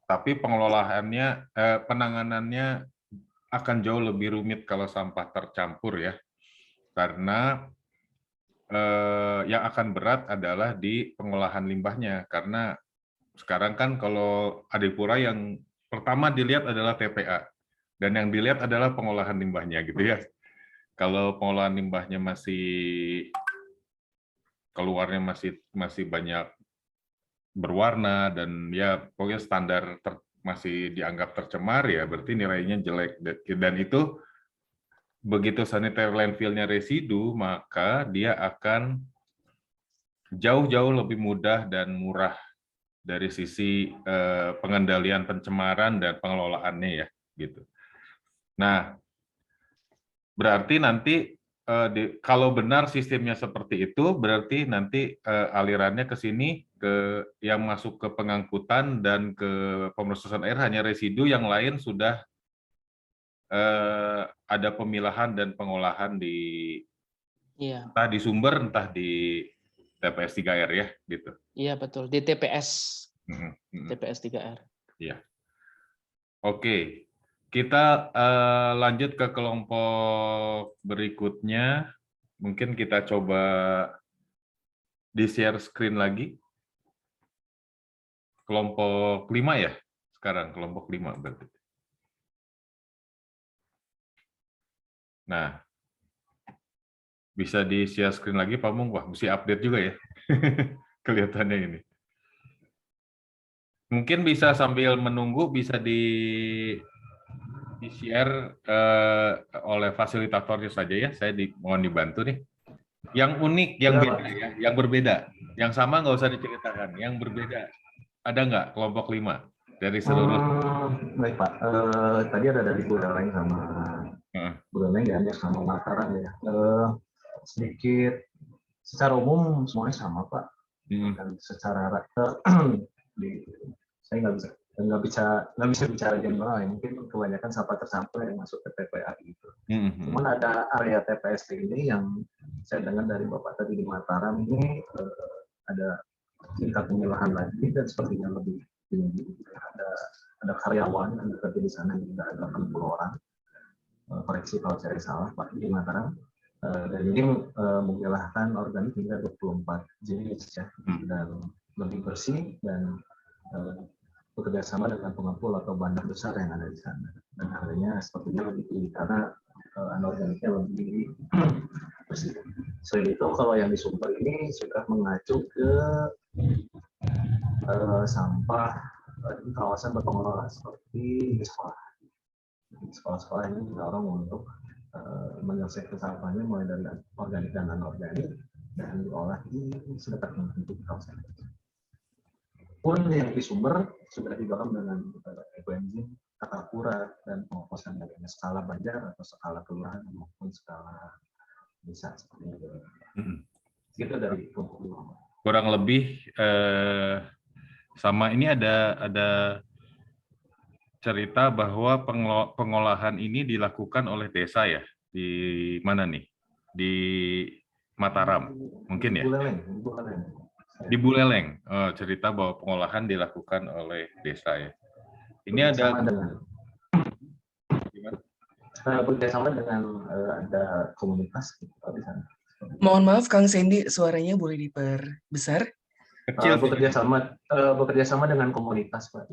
Tapi pengelolaannya, penanganannya akan jauh lebih rumit kalau sampah tercampur ya, karena yang akan berat adalah di pengolahan limbahnya, karena sekarang kan kalau Adipura yang pertama dilihat adalah TPA, dan yang dilihat adalah pengolahan limbahnya gitu ya. Kalau pengolahan limbahnya masih keluarnya masih banyak berwarna dan ya pokoknya standar masih dianggap tercemar ya, berarti nilainya jelek. Dan itu begitu sanitary landfill-nya residu, maka dia akan jauh-jauh lebih mudah dan murah dari sisi pengendalian pencemaran dan pengelolaannya ya, gitu. Nah, berarti nanti kalau benar sistemnya seperti itu, berarti nanti alirannya ke sini, ke yang masuk ke pengangkutan dan ke pemrosesan air hanya residu, yang lain sudah ada pemilahan dan pengolahan entah di sumber, entah di TPS 3R ya, gitu. Iya betul, di TPS, TPS 3R. Iya. Oke, kita lanjut ke kelompok berikutnya. Mungkin kita coba di-share screen lagi. Kelompok 5 ya, sekarang kelompok 5 berarti. Nah, bisa di-share screen lagi Pak Mung? Wah, mesti update juga ya. Kelihatannya ini. Mungkin bisa sambil menunggu, bisa di-share oleh fasilitatornya saja ya. Saya mohon dibantu nih. Yang unik, yang beda ya, yang berbeda. Yang sama nggak usah diceritakan. Yang berbeda. Ada nggak kelompok 5 dari seluruh? Baik Pak, tadi ada dari Buleleng sama Buleleng dan sama Mataram ya. Sedikit secara umum semuanya sama Pak. Dan secara saya nggak bisa bicara general ya. Mungkin kebanyakan sampah tercampur yang masuk ke TPA gitu. Cuman ada area TPS ini yang saya dengar dari Bapak tadi di Mataram ini ada tingkat pemilahan lagi dan sepertinya lebih tinggi. Ada karyawan yang bekerja di sana juga ada 80 orang. Koreksi kalau saya salah Pak di Mataram. Dan ini memilahkan organik hingga 24 jenis ya, dan lebih bersih dan bekerja sama dengan pengepul atau bandar besar yang ada di sana. Dan harganya sepertinya lebih tinggi karena anorganiknya lebih bersih. Selain itu, kalau yang di Sumber ini sudah mengacu ke sampah di kawasan berpengelola seperti sekolah. Sekolah-sekolah ini didorong untuk menyelesaikan sampahnya mulai dari organik dan anorganik dan diolah di sedekat mungkin di kawasan. Pun yang di Sumber sudah didorong dengan ekoenzim, tata akurat dan pengokosan dari skala banjar atau skala kelurahan maupun skala desa seperti itu. Itu dari kurang lebih sama. Ini ada cerita bahwa pengolahan ini dilakukan oleh desa ya, di mana nih? di Mataram, mungkin ya? Buleleng. Di Buleleng, cerita bahwa pengolahan dilakukan oleh desa ya. Ini ada bekerjasama dengan ada komunitas di sana. Mohon maaf, Kang Sandy, suaranya boleh diperbesar? Kecil. Bekerja sama dengan komunitas, Pak.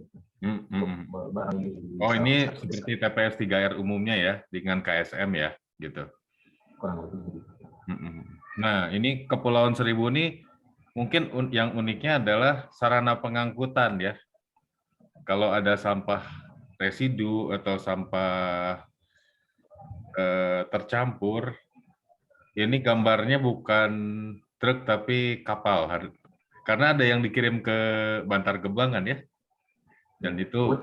Oh, ini seperti TPS 3R umumnya ya, dengan KSM ya, gitu. Kurang lebih. Nah, ini Kepulauan Seribu ini mungkin yang uniknya adalah sarana pengangkutan ya. Kalau ada sampah residu atau sampah tercampur, ini gambarnya bukan truk tapi kapal. Karena ada yang dikirim ke Bantar Gebang kan ya? Dan itu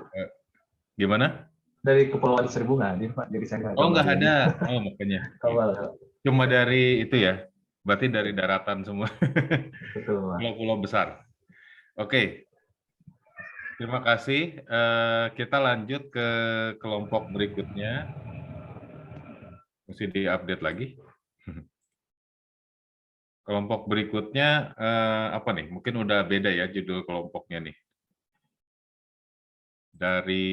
gimana? Dari Kepulauan Seribu nggak hadir, Pak. Jadi saya nggak ada. Oh, makanya. Cuma dari itu ya. Berarti dari daratan semua. Betul, Pak. Pulau-pulau besar. Oke. Terima kasih. Kita lanjut ke kelompok berikutnya. Mesti diupdate lagi. Kelompok berikutnya apa nih? Mungkin udah beda ya judul kelompoknya nih. Dari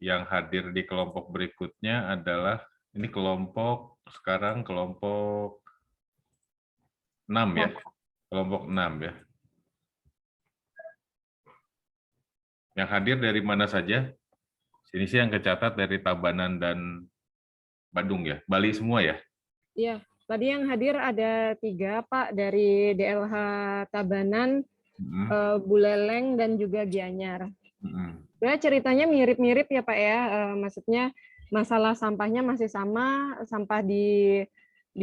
yang hadir di kelompok berikutnya adalah ini sekarang kelompok 6 ya. Kelompok 6 ya. Yang hadir dari mana saja? Sini sih yang kecatat dari Tabanan dan Badung ya. Bali semua ya? Iya, tadi yang hadir ada 3, Pak, dari DLH Tabanan, Buleleng, dan juga Gianyar. Sebenarnya ceritanya mirip-mirip ya, Pak ya. Maksudnya masalah sampahnya masih sama, sampah di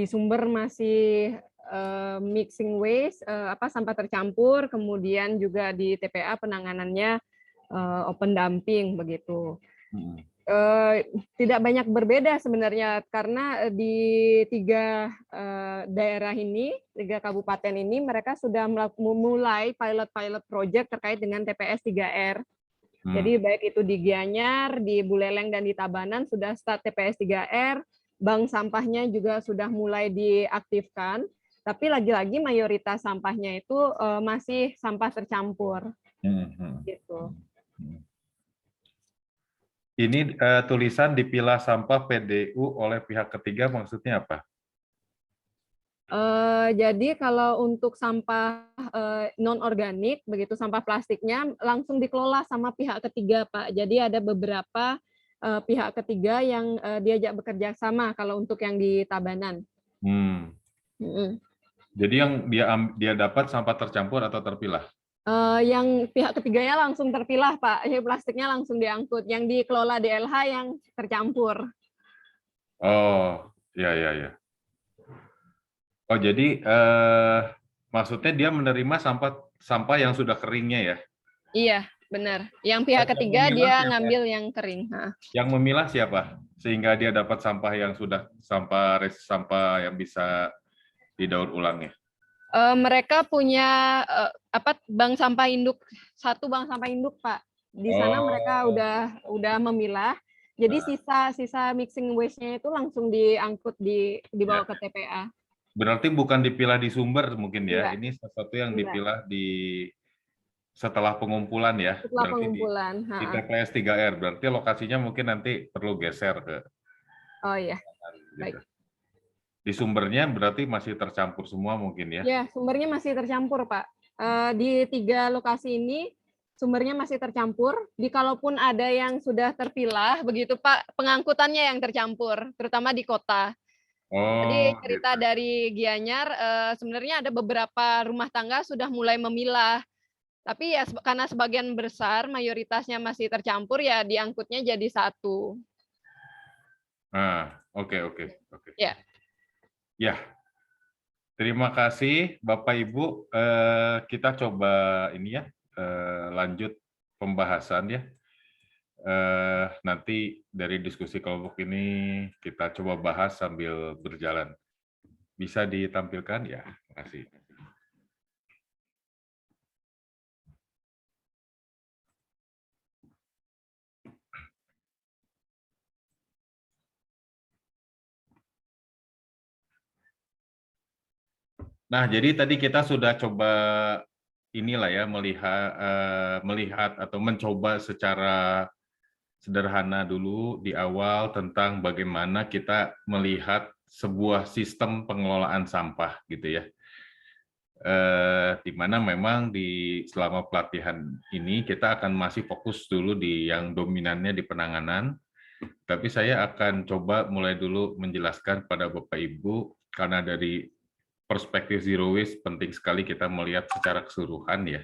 sumber masih mixing waste, sampah tercampur, kemudian juga di TPA penanganannya open dumping begitu. Tidak banyak berbeda sebenarnya karena di 3 daerah ini, 3 kabupaten ini mereka sudah memulai pilot project terkait dengan TPS 3R. Jadi baik itu di Gianyar, di Buleleng dan di Tabanan sudah start TPS 3R, bank sampahnya juga sudah mulai diaktifkan, tapi lagi-lagi mayoritas sampahnya itu masih sampah tercampur. Gitu. Ini tulisan dipilah sampah PDU oleh pihak ketiga maksudnya apa? Jadi kalau untuk sampah non-organik, begitu sampah plastiknya langsung dikelola sama pihak ketiga, Pak. Jadi ada beberapa pihak ketiga yang diajak bekerja sama kalau untuk yang di Tabanan. Jadi yang dia dapat sampah tercampur atau terpilah? Yang pihak ketiganya langsung terpilah, Pak. Plastiknya langsung diangkut. Yang dikelola DLH yang tercampur. Oh, ya. Oh, jadi maksudnya dia menerima sampah yang sudah keringnya ya? Iya, benar. Yang pihak ketiga dia ngambil yang kering. Yang memilah siapa? Sehingga dia dapat sampah yang sudah sampah yang bisa didaur ulangnya. Mereka punya bank sampah induk, 1 bank sampah induk, Pak. Di sana mereka udah memilah. Jadi sisa mixing waste-nya itu langsung diangkut dibawa ke TPA. Berarti bukan dipilah di sumber mungkin ya. Ini sesuatu yang dipilah setelah pengumpulan ya. Setelah berarti pengumpulan. Di TPS 3R. Berarti lokasinya mungkin nanti perlu geser ke. Oh iya. Gitu. Baik. Di sumbernya berarti masih tercampur semua mungkin ya? Ya, sumbernya masih tercampur, Pak. Di 3 lokasi ini sumbernya masih tercampur. Kalaupun ada yang sudah terpilah, begitu Pak, pengangkutannya yang tercampur, terutama di kota. Jadi cerita dari Gianyar, sebenarnya ada beberapa rumah tangga sudah mulai memilah. Tapi ya karena sebagian besar mayoritasnya masih tercampur, ya diangkutnya jadi 1. Oke. Ya. Ya, terima kasih Bapak Ibu. Kita coba ini ya, lanjut pembahasan ya. Nanti dari diskusi kelompok ini kita coba bahas sambil berjalan. Bisa ditampilkan ya? Terima kasih. Nah, jadi tadi kita sudah coba inilah ya melihat atau mencoba secara sederhana dulu di awal tentang bagaimana kita melihat sebuah sistem pengelolaan sampah gitu ya. Di mana memang selama pelatihan ini kita akan masih fokus dulu di yang dominannya di penanganan, tapi saya akan coba mulai dulu menjelaskan pada Bapak Ibu, karena dari perspektif zero waste penting sekali kita melihat secara keseluruhan ya.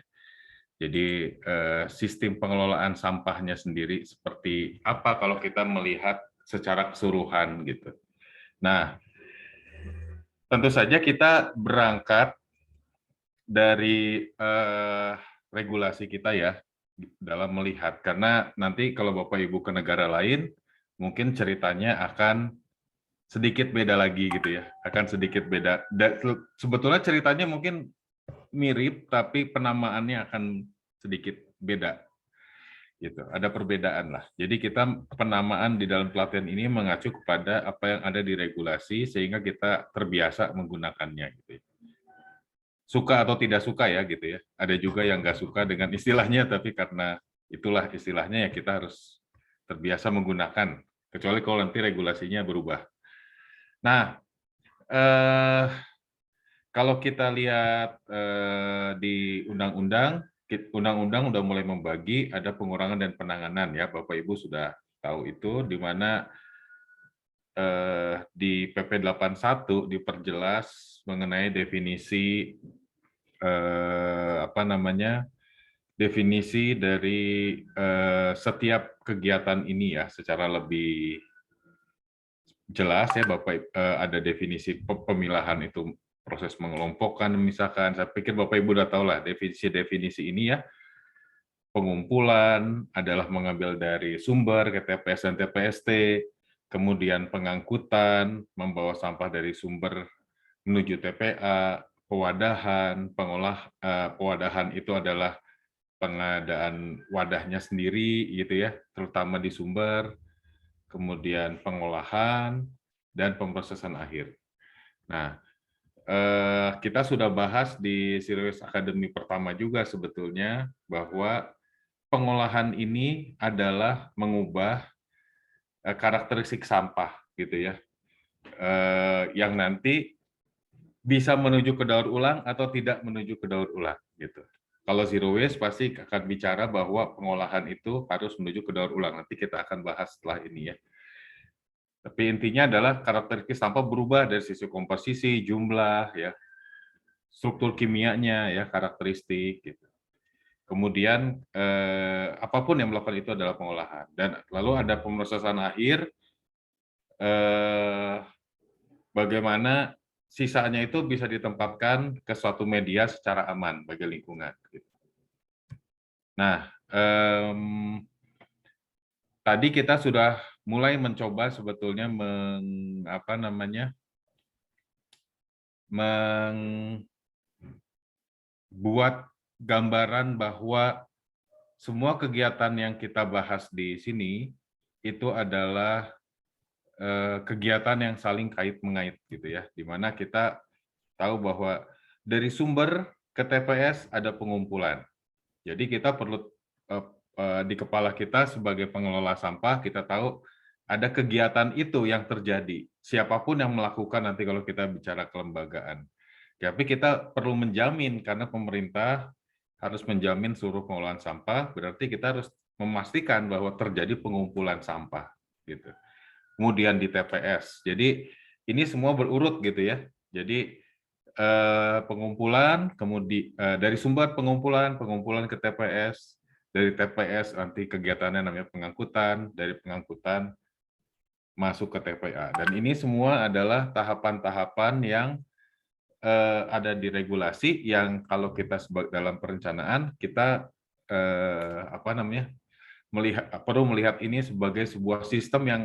Jadi sistem pengelolaan sampahnya sendiri seperti apa kalau kita melihat secara keseluruhan gitu. Nah, tentu saja kita berangkat dari regulasi kita ya dalam melihat, karena nanti kalau Bapak Ibu ke negara lain mungkin ceritanya akan sedikit beda lagi gitu ya, akan sedikit beda. Sebetulnya ceritanya mungkin mirip tapi penamaannya akan sedikit beda gitu, ada perbedaan lah. Jadi kita penamaan di dalam pelatihan ini mengacu kepada apa yang ada di regulasi sehingga kita terbiasa menggunakannya gitu ya. Suka atau tidak suka ya gitu ya. Ada juga yang nggak suka dengan istilahnya, tapi karena itulah istilahnya ya kita harus terbiasa menggunakan, kecuali kalau nanti regulasinya berubah. Nah, kalau kita lihat di undang-undang udah mulai membagi ada pengurangan dan penanganan ya, Bapak Ibu sudah tahu itu, di mana di PP 81 diperjelas mengenai definisi definisi dari setiap kegiatan ini ya secara lebih jelas ya Bapak. Ada definisi pemilahan itu proses mengelompokkan misalkan. Saya pikir Bapak Ibu udah tahu lah definisi ini ya. Pengumpulan adalah mengambil dari sumber ke TPS dan TPST, kemudian pengangkutan, membawa sampah dari sumber menuju TPA, pewadahan, pewadahan itu adalah pengadaan wadahnya sendiri gitu ya, terutama di sumber, kemudian pengolahan, dan pemrosesan akhir. Nah, kita sudah bahas di Zero Waste Academy pertama juga sebetulnya, bahwa pengolahan ini adalah mengubah karakteristik sampah gitu ya, yang nanti bisa menuju ke daur ulang atau tidak menuju ke daur ulang gitu. Kalau zero waste pasti akan bicara bahwa pengolahan itu harus menuju ke daur ulang. Nanti kita akan bahas setelah ini ya. Tapi intinya adalah karakteristik sampah berubah dari sisi komposisi, jumlah ya, struktur kimianya ya, karakteristik gitu. Kemudian apapun yang melakukan itu adalah pengolahan. Dan lalu ada pemrosesan akhir, bagaimana sisanya itu bisa ditempatkan ke suatu media secara aman bagi lingkungan. Nah, tadi kita sudah mulai mencoba sebetulnya membuat gambaran bahwa semua kegiatan yang kita bahas di sini itu adalah kegiatan yang saling kait-mengait gitu ya, di mana kita tahu bahwa dari sumber ke TPS ada pengumpulan. Jadi kita perlu di kepala kita sebagai pengelola sampah, kita tahu ada kegiatan itu yang terjadi. Siapapun yang melakukan nanti kalau kita bicara kelembagaan. Tapi kita perlu menjamin, karena pemerintah harus menjamin seluruh pengolahan sampah, berarti kita harus memastikan bahwa terjadi pengumpulan sampah gitu. Kemudian di TPS. Jadi ini semua berurut gitu ya. Jadi pengumpulan, kemudian dari sumber pengumpulan ke TPS, dari TPS nanti kegiatannya namanya pengangkutan, dari pengangkutan masuk ke TPA. Dan ini semua adalah tahapan-tahapan yang ada di regulasi yang kalau kita dalam perencanaan kita perlu melihat ini sebagai sebuah sistem yang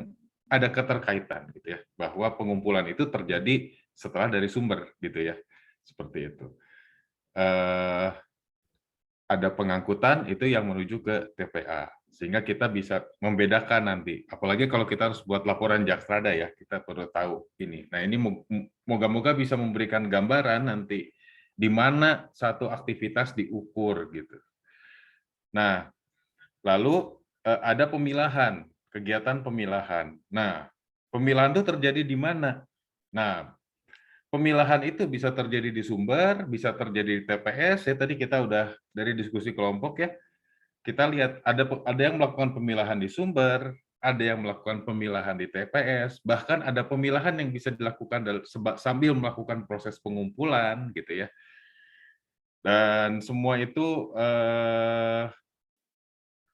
ada keterkaitan gitu ya, bahwa pengumpulan itu terjadi setelah dari sumber gitu ya, seperti itu. ada pengangkutan itu yang menuju ke TPA. Sehingga kita bisa membedakan nanti. Apalagi kalau kita harus buat laporan Jakstrada ya, kita perlu tahu ini. Nah ini moga-moga bisa memberikan gambaran nanti di mana satu aktivitas diukur gitu. Nah, lalu ada pemilahan, kegiatan pemilahan. Nah, pemilahan itu terjadi di mana? Nah, pemilahan itu bisa terjadi di sumber, bisa terjadi di TPS. Ya tadi kita udah dari diskusi kelompok ya. Kita lihat ada yang melakukan pemilahan di sumber, ada yang melakukan pemilahan di TPS, bahkan ada pemilahan yang bisa dilakukan sambil melakukan proses pengumpulan gitu ya. Dan semua itu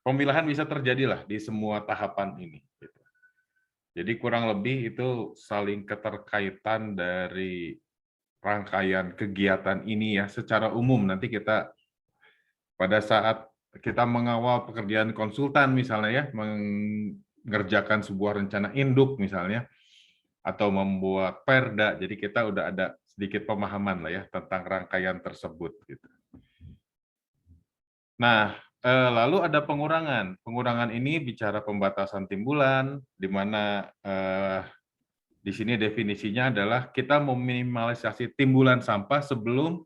pemilahan bisa terjadilah di semua tahapan ini. Gitu. Jadi kurang lebih itu saling keterkaitan dari rangkaian kegiatan ini ya secara umum. Nanti kita pada saat kita mengawal pekerjaan konsultan misalnya ya, mengerjakan sebuah rencana induk misalnya, atau membuat perda, jadi kita udah ada sedikit pemahaman lah ya tentang rangkaian tersebut. Gitu. Nah, lalu ada pengurangan. Pengurangan ini bicara pembatasan timbulan, di mana di sini definisinya adalah kita meminimalisasi timbulan sampah sebelum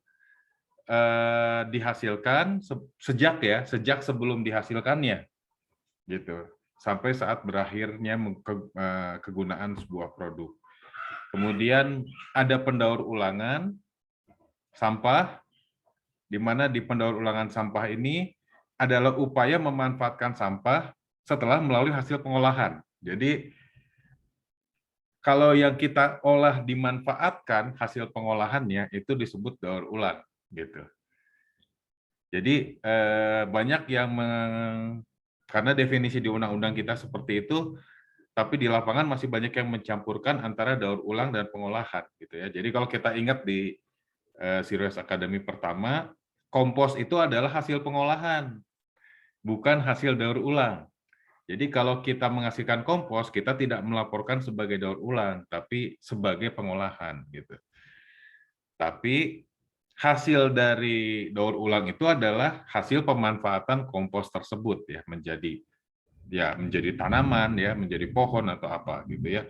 dihasilkan sejak sebelum dihasilkannya gitu sampai saat berakhirnya kegunaan sebuah produk. Kemudian ada pendaur ulangan sampah di mana di pendaur ulangan sampah ini adalah upaya memanfaatkan sampah setelah melalui hasil pengolahan. Jadi kalau yang kita olah dimanfaatkan hasil pengolahannya itu disebut daur ulang. Gitu. Jadi banyak yang karena definisi di undang-undang kita seperti itu, tapi di lapangan masih banyak yang mencampurkan antara daur ulang dan pengolahan, gitu ya. Jadi kalau kita ingat di Sirius Academy pertama, kompos itu adalah hasil pengolahan, bukan hasil daur ulang. Jadi kalau kita menghasilkan kompos, kita tidak melaporkan sebagai daur ulang, tapi sebagai pengolahan, gitu. Tapi hasil dari daur ulang itu adalah hasil pemanfaatan kompos tersebut ya menjadi tanaman ya, menjadi pohon atau apa gitu ya.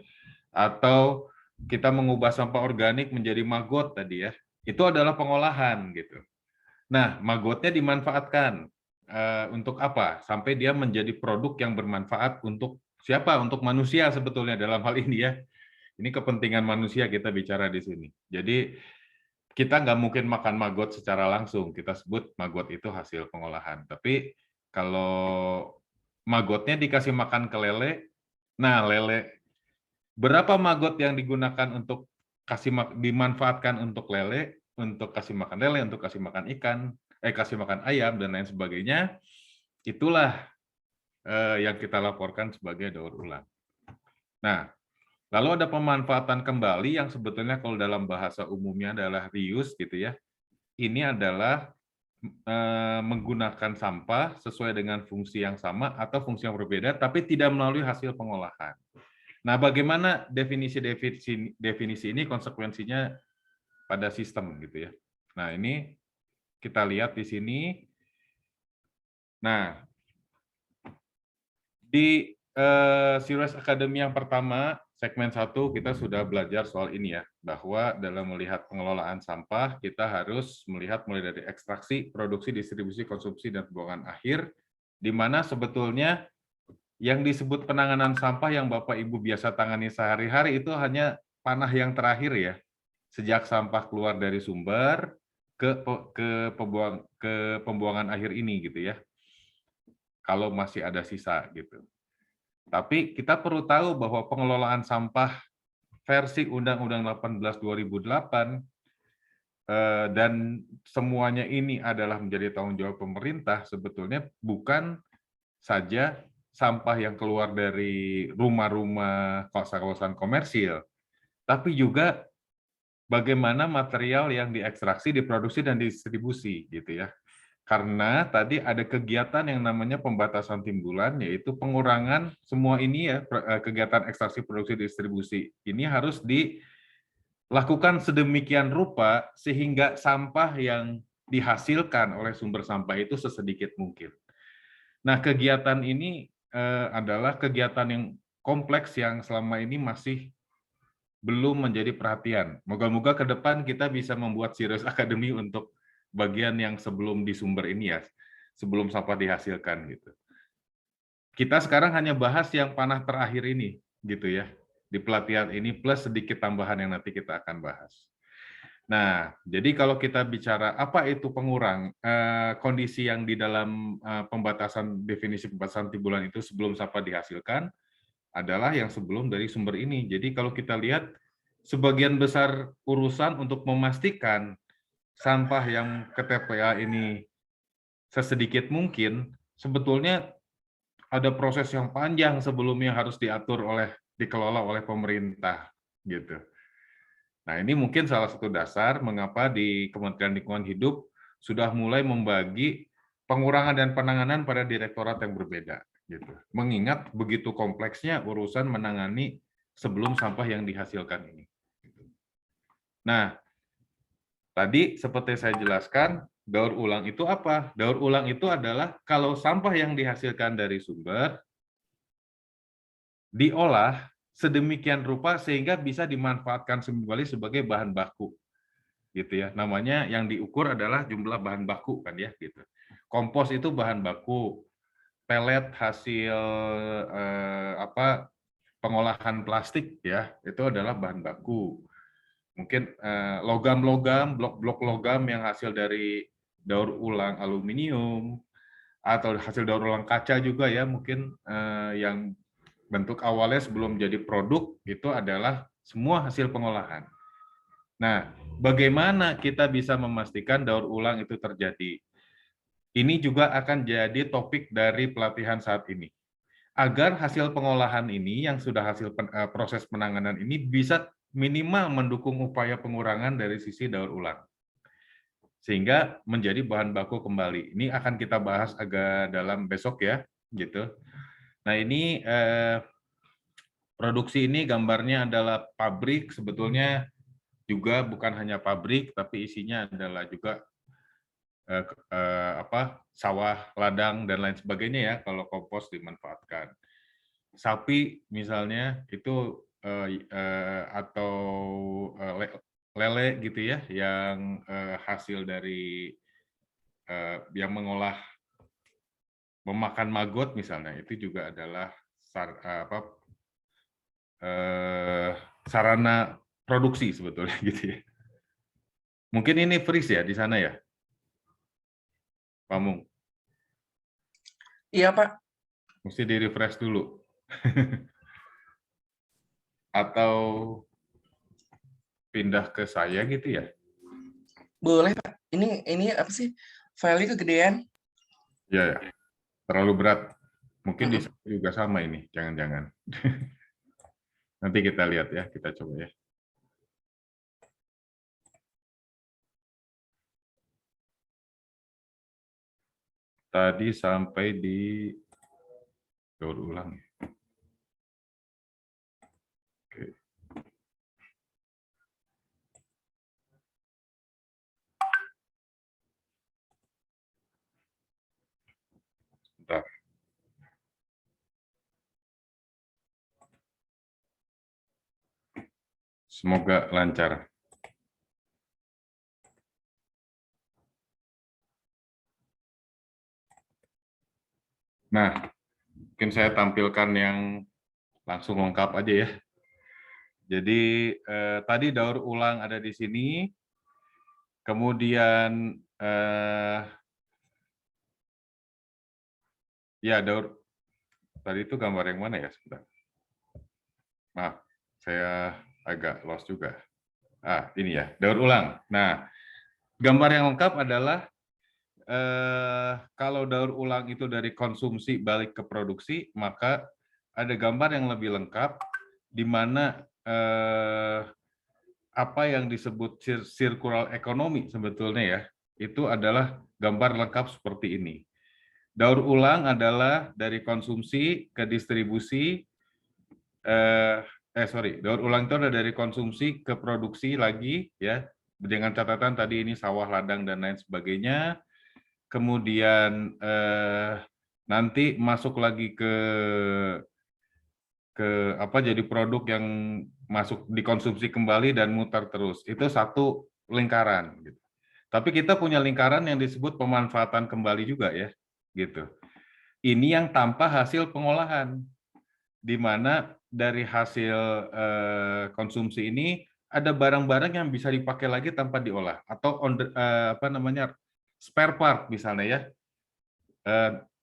Atau kita mengubah sampah organik menjadi maggot tadi ya. Itu adalah pengolahan gitu. Nah, maggotnya dimanfaatkan untuk apa? Sampai dia menjadi produk yang bermanfaat untuk siapa? Untuk manusia sebetulnya dalam hal ini ya. Ini kepentingan manusia kita bicara di sini. Jadi kita nggak mungkin makan maggot secara langsung, kita sebut maggot itu hasil pengolahan. Tapi kalau maggotnya dikasih makan ke lele, nah lele, berapa maggot yang digunakan untuk dimanfaatkan untuk lele, untuk kasih makan lele, untuk kasih makan ikan, kasih makan ayam, dan lain sebagainya, itulah yang kita laporkan sebagai daur ulang. Nah, lalu ada pemanfaatan kembali yang sebetulnya kalau dalam bahasa umumnya adalah reuse gitu ya. Ini adalah menggunakan sampah sesuai dengan fungsi yang sama atau fungsi yang berbeda tapi tidak melalui hasil pengolahan. Nah, bagaimana definisi ini konsekuensinya pada sistem gitu ya. Nah, ini kita lihat di sini. Nah, di Sirius Academy yang pertama segmen 1 kita sudah belajar soal ini ya, bahwa dalam melihat pengelolaan sampah, kita harus melihat mulai dari ekstraksi, produksi, distribusi, konsumsi, dan pembuangan akhir, di mana sebetulnya yang disebut penanganan sampah yang Bapak Ibu biasa tangani sehari-hari itu hanya panah yang terakhir ya, sejak sampah keluar dari sumber ke pembuangan akhir ini gitu ya, kalau masih ada sisa gitu. Tapi kita perlu tahu bahwa pengelolaan sampah versi Undang-Undang 18/2008 dan semuanya ini adalah menjadi tanggung jawab pemerintah sebetulnya bukan saja sampah yang keluar dari rumah-rumah kawasan komersil, tapi juga bagaimana material yang diekstraksi, diproduksi, dan didistribusi gitu ya. Karena tadi ada kegiatan yang namanya pembatasan timbulan, yaitu pengurangan semua ini ya, kegiatan ekstraksi, produksi, distribusi. Ini harus dilakukan sedemikian rupa sehingga sampah yang dihasilkan oleh sumber sampah itu sesedikit mungkin. Nah, kegiatan ini adalah kegiatan yang kompleks yang selama ini masih belum menjadi perhatian. Moga-moga ke depan kita bisa membuat Serious Academy untuk bagian yang sebelum di sumber ini ya, sebelum sampah dihasilkan gitu. Kita sekarang hanya bahas yang panah terakhir ini gitu ya, di pelatihan ini plus sedikit tambahan yang nanti kita akan bahas. Nah, jadi kalau kita bicara apa itu pengurang, kondisi yang di dalam definisi pembatasan timbulan itu sebelum sampah dihasilkan, adalah yang sebelum dari sumber ini. Jadi kalau kita lihat, sebagian besar urusan untuk memastikan sampah yang ke TPA ini sesedikit mungkin, sebetulnya ada proses yang panjang sebelumnya harus dikelola oleh pemerintah gitu. Nah, ini mungkin salah satu dasar mengapa di Kementerian Lingkungan Hidup sudah mulai membagi pengurangan dan penanganan pada direktorat yang berbeda gitu. Mengingat begitu kompleksnya urusan menangani sebelum sampah yang dihasilkan ini. Nah, tadi seperti saya jelaskan, daur ulang itu apa? Daur ulang itu adalah kalau sampah yang dihasilkan dari sumber diolah sedemikian rupa sehingga bisa dimanfaatkan kembali sebagai bahan baku. Gitu ya. Namanya yang diukur adalah jumlah bahan baku kan ya gitu. Kompos itu bahan baku. Pelet hasil pengolahan plastik ya, itu adalah bahan baku. Mungkin logam-logam, blok-blok logam yang hasil dari daur ulang aluminium atau hasil daur ulang kaca juga ya, mungkin yang bentuk awalnya sebelum jadi produk itu adalah semua hasil pengolahan. Nah, bagaimana kita bisa memastikan daur ulang itu terjadi? Ini juga akan jadi topik dari pelatihan saat ini. Agar hasil pengolahan ini yang sudah hasil proses penanganan ini bisa minimal mendukung upaya pengurangan dari sisi daur ulang. Sehingga menjadi bahan baku kembali. Ini akan kita bahas agak dalam besok ya, gitu. Nah, ini produksi ini gambarnya adalah pabrik, sebetulnya juga bukan hanya pabrik, tapi isinya adalah juga sawah, ladang dan lain sebagainya ya kalau kompos dimanfaatkan. Sapi misalnya itu atau lele gitu ya yang hasil dari yang memakan maggot misalnya itu juga adalah sarana produksi sebetulnya gitu ya. Mungkin ini freeze ya di sana ya, Pak Mung? Iya, Pak. Mesti di-refresh dulu. Atau pindah ke saya gitu ya? Boleh, Pak. Ini apa sih? File-nya kegedean. Iya, ya. Terlalu berat. Mungkin di sana juga sama ini, jangan-jangan. Nanti kita lihat ya, kita coba ya. Tadi sampai di daur ulang. Oke. Bentar. Semoga lancar. Nah, mungkin saya tampilkan yang langsung lengkap aja ya. Jadi tadi daur ulang ada di sini, kemudian ya tadi itu gambar yang mana ya sebentar. Maaf, saya agak lost juga. Ini ya daur ulang. Nah, gambar yang lengkap adalah kalau daur ulang itu dari konsumsi balik ke produksi, maka ada gambar yang lebih lengkap di mana apa yang disebut circular economy sebetulnya ya, itu adalah gambar lengkap seperti ini. Daur ulang adalah dari konsumsi ke distribusi, daur ulang itu ada dari konsumsi ke produksi lagi ya, dengan catatan tadi ini sawah, ladang, dan lain sebagainya. Kemudian nanti masuk lagi ke apa, jadi produk yang masuk dikonsumsi kembali dan mutar terus. Itu satu lingkaran gitu. Tapi kita punya lingkaran yang disebut pemanfaatan kembali juga ya, gitu. Ini yang tanpa hasil pengolahan, di mana dari hasil konsumsi ini ada barang-barang yang bisa dipakai lagi tanpa diolah, atau apa namanya, spare part misalnya ya.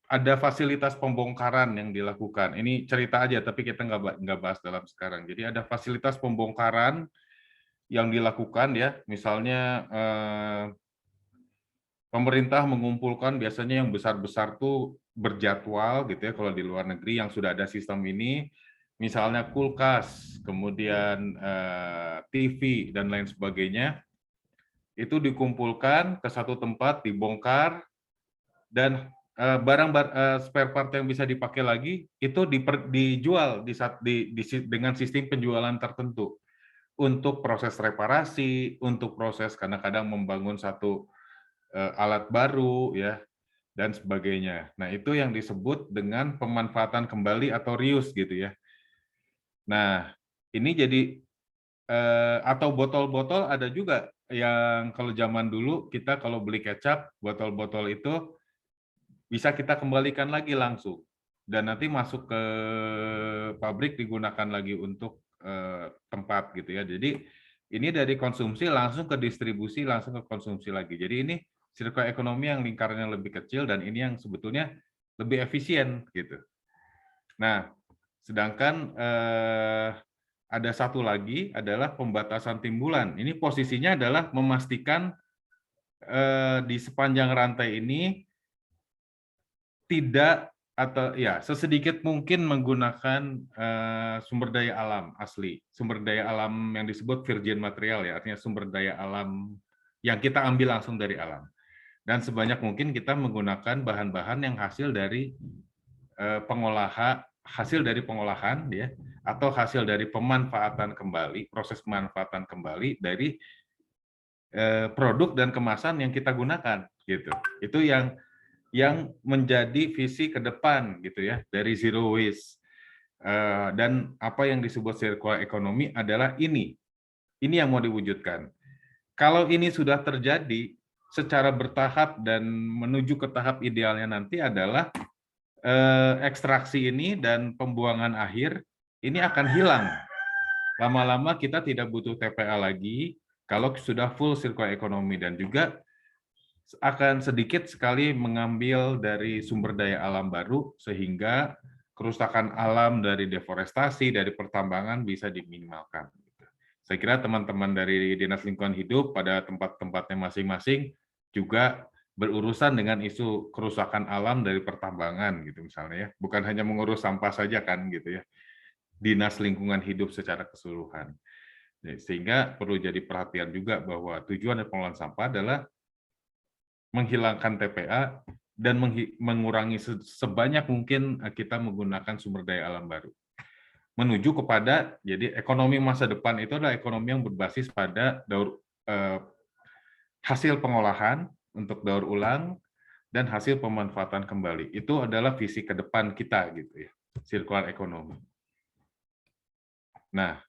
Ada fasilitas pembongkaran yang dilakukan. Ini cerita aja, tapi kita nggak bahas dalam sekarang. Jadi ada fasilitas pembongkaran yang dilakukan ya, misalnya pemerintah mengumpulkan, biasanya yang besar-besar tuh berjadwal gitu ya, kalau di luar negeri yang sudah ada sistem ini, misalnya kulkas, kemudian TV, dan lain sebagainya, itu dikumpulkan ke satu tempat, dibongkar, dan barang spare part yang bisa dipakai lagi itu dijual dengan sistem penjualan tertentu untuk proses reparasi, untuk proses kadang-kadang membangun satu alat baru ya, dan sebagainya. Nah, itu yang disebut dengan pemanfaatan kembali atau reuse gitu ya. Nah, ini jadi atau botol-botol ada juga yang kalau zaman dulu kita kalau beli kecap, botol-botol itu bisa kita kembalikan lagi langsung, dan nanti masuk ke pabrik digunakan lagi untuk tempat gitu ya. Jadi ini dari konsumsi langsung ke distribusi, langsung ke konsumsi lagi. Jadi ini circular ekonomi yang lingkarannya lebih kecil, dan ini yang sebetulnya lebih efisien gitu. Nah, sedangkan ada satu lagi adalah pembatasan timbulan. Ini posisinya adalah memastikan di sepanjang rantai ini tidak atau ya sesedikit mungkin menggunakan sumber daya alam asli, sumber daya alam yang disebut virgin material ya, artinya sumber daya alam yang kita ambil langsung dari alam, dan sebanyak mungkin kita menggunakan bahan-bahan yang hasil dari pengolahan ya, atau hasil dari pemanfaatan kembali, proses pemanfaatan kembali dari produk dan kemasan yang kita gunakan gitu. Itu yang menjadi visi ke depan gitu ya, dari zero waste. Dan apa yang disebut circular economy adalah ini yang mau diwujudkan. Kalau ini sudah terjadi secara bertahap dan menuju ke tahap idealnya nanti adalah ekstraksi ini dan pembuangan akhir ini akan hilang. Lama-lama kita tidak butuh TPA lagi kalau sudah full circular economy, dan juga akan sedikit sekali mengambil dari sumber daya alam baru, sehingga kerusakan alam dari deforestasi, dari pertambangan bisa diminimalkan. Saya kira teman-teman dari Dinas Lingkungan Hidup pada tempat-tempatnya masing-masing juga berurusan dengan isu kerusakan alam dari pertambangan gitu misalnya ya, bukan hanya mengurus sampah saja kan gitu ya. Dinas Lingkungan Hidup secara keseluruhan. Sehingga perlu jadi perhatian juga bahwa tujuan dari pengelolaan sampah adalah menghilangkan TPA dan mengurangi sebanyak mungkin kita menggunakan sumber daya alam baru. Menuju kepada, jadi ekonomi masa depan itu adalah ekonomi yang berbasis pada hasil pengolahan untuk daur ulang dan hasil pemanfaatan kembali. Itu adalah visi ke depan kita gitu ya, circular economy. Nah,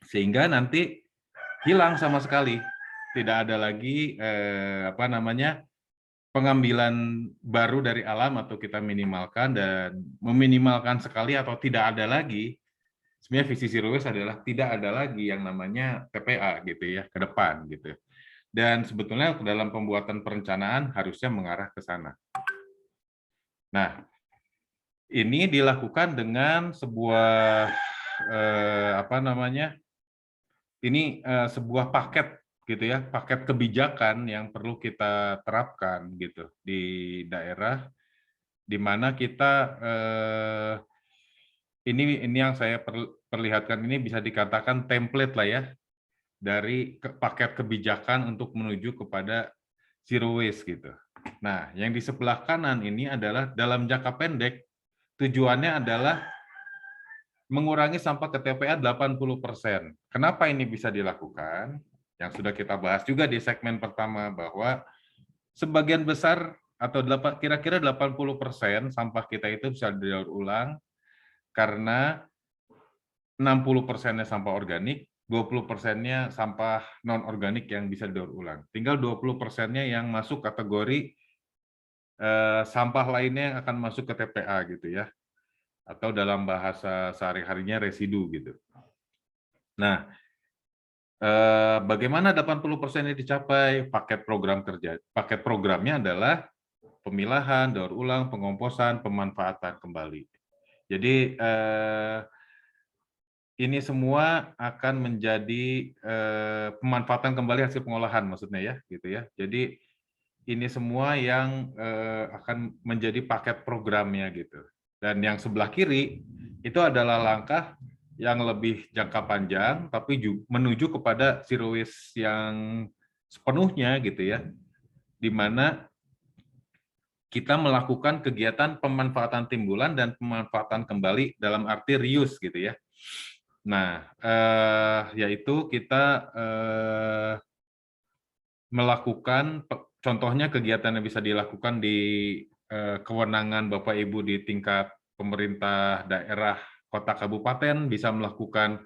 sehingga nanti hilang sama sekali. Tidak ada lagi pengambilan baru dari alam, atau kita minimalkan dan meminimalkan sekali atau tidak ada lagi. Sebenarnya visi zero waste adalah tidak ada lagi yang namanya TPA gitu ya ke depan gitu. Dan sebetulnya dalam pembuatan perencanaan harusnya mengarah ke sana. Nah, ini dilakukan dengan sebuah sebuah paket gitu ya, paket kebijakan yang perlu kita terapkan gitu di daerah, di mana kita ini yang saya perlihatkan ini bisa dikatakan template lah ya dari paket kebijakan untuk menuju kepada zero waste gitu. Nah, yang di sebelah kanan ini adalah dalam jangka pendek tujuannya adalah mengurangi sampah ke TPA 80%. Kenapa ini bisa dilakukan? Yang sudah kita bahas juga di segmen pertama, bahwa sebagian besar atau kira-kira 80% sampah kita itu bisa didaur ulang karena 60%-nya sampah organik, 20%-nya sampah non-organik yang bisa didaur ulang. Tinggal 20%-nya yang masuk kategori sampah lainnya yang akan masuk ke TPA gitu ya. Atau dalam bahasa sehari-harinya residu gitu. Nah, bagaimana 80% ini dicapai? Paket program kerja. Paket programnya adalah pemilahan, daur ulang, pengomposan, pemanfaatan kembali. Jadi ini semua akan menjadi pemanfaatan kembali hasil pengolahan maksudnya ya, gitu ya. Jadi ini semua yang akan menjadi paket programnya gitu. Dan yang sebelah kiri itu adalah langkah yang lebih jangka panjang, tapi menuju kepada zero waste yang sepenuhnya gitu ya, di mana kita melakukan kegiatan pemanfaatan timbulan dan pemanfaatan kembali dalam arti reuse gitu ya. Nah, yaitu kita melakukan, contohnya kegiatan yang bisa dilakukan di kewenangan Bapak Ibu di tingkat pemerintah daerah, kota, kabupaten, bisa melakukan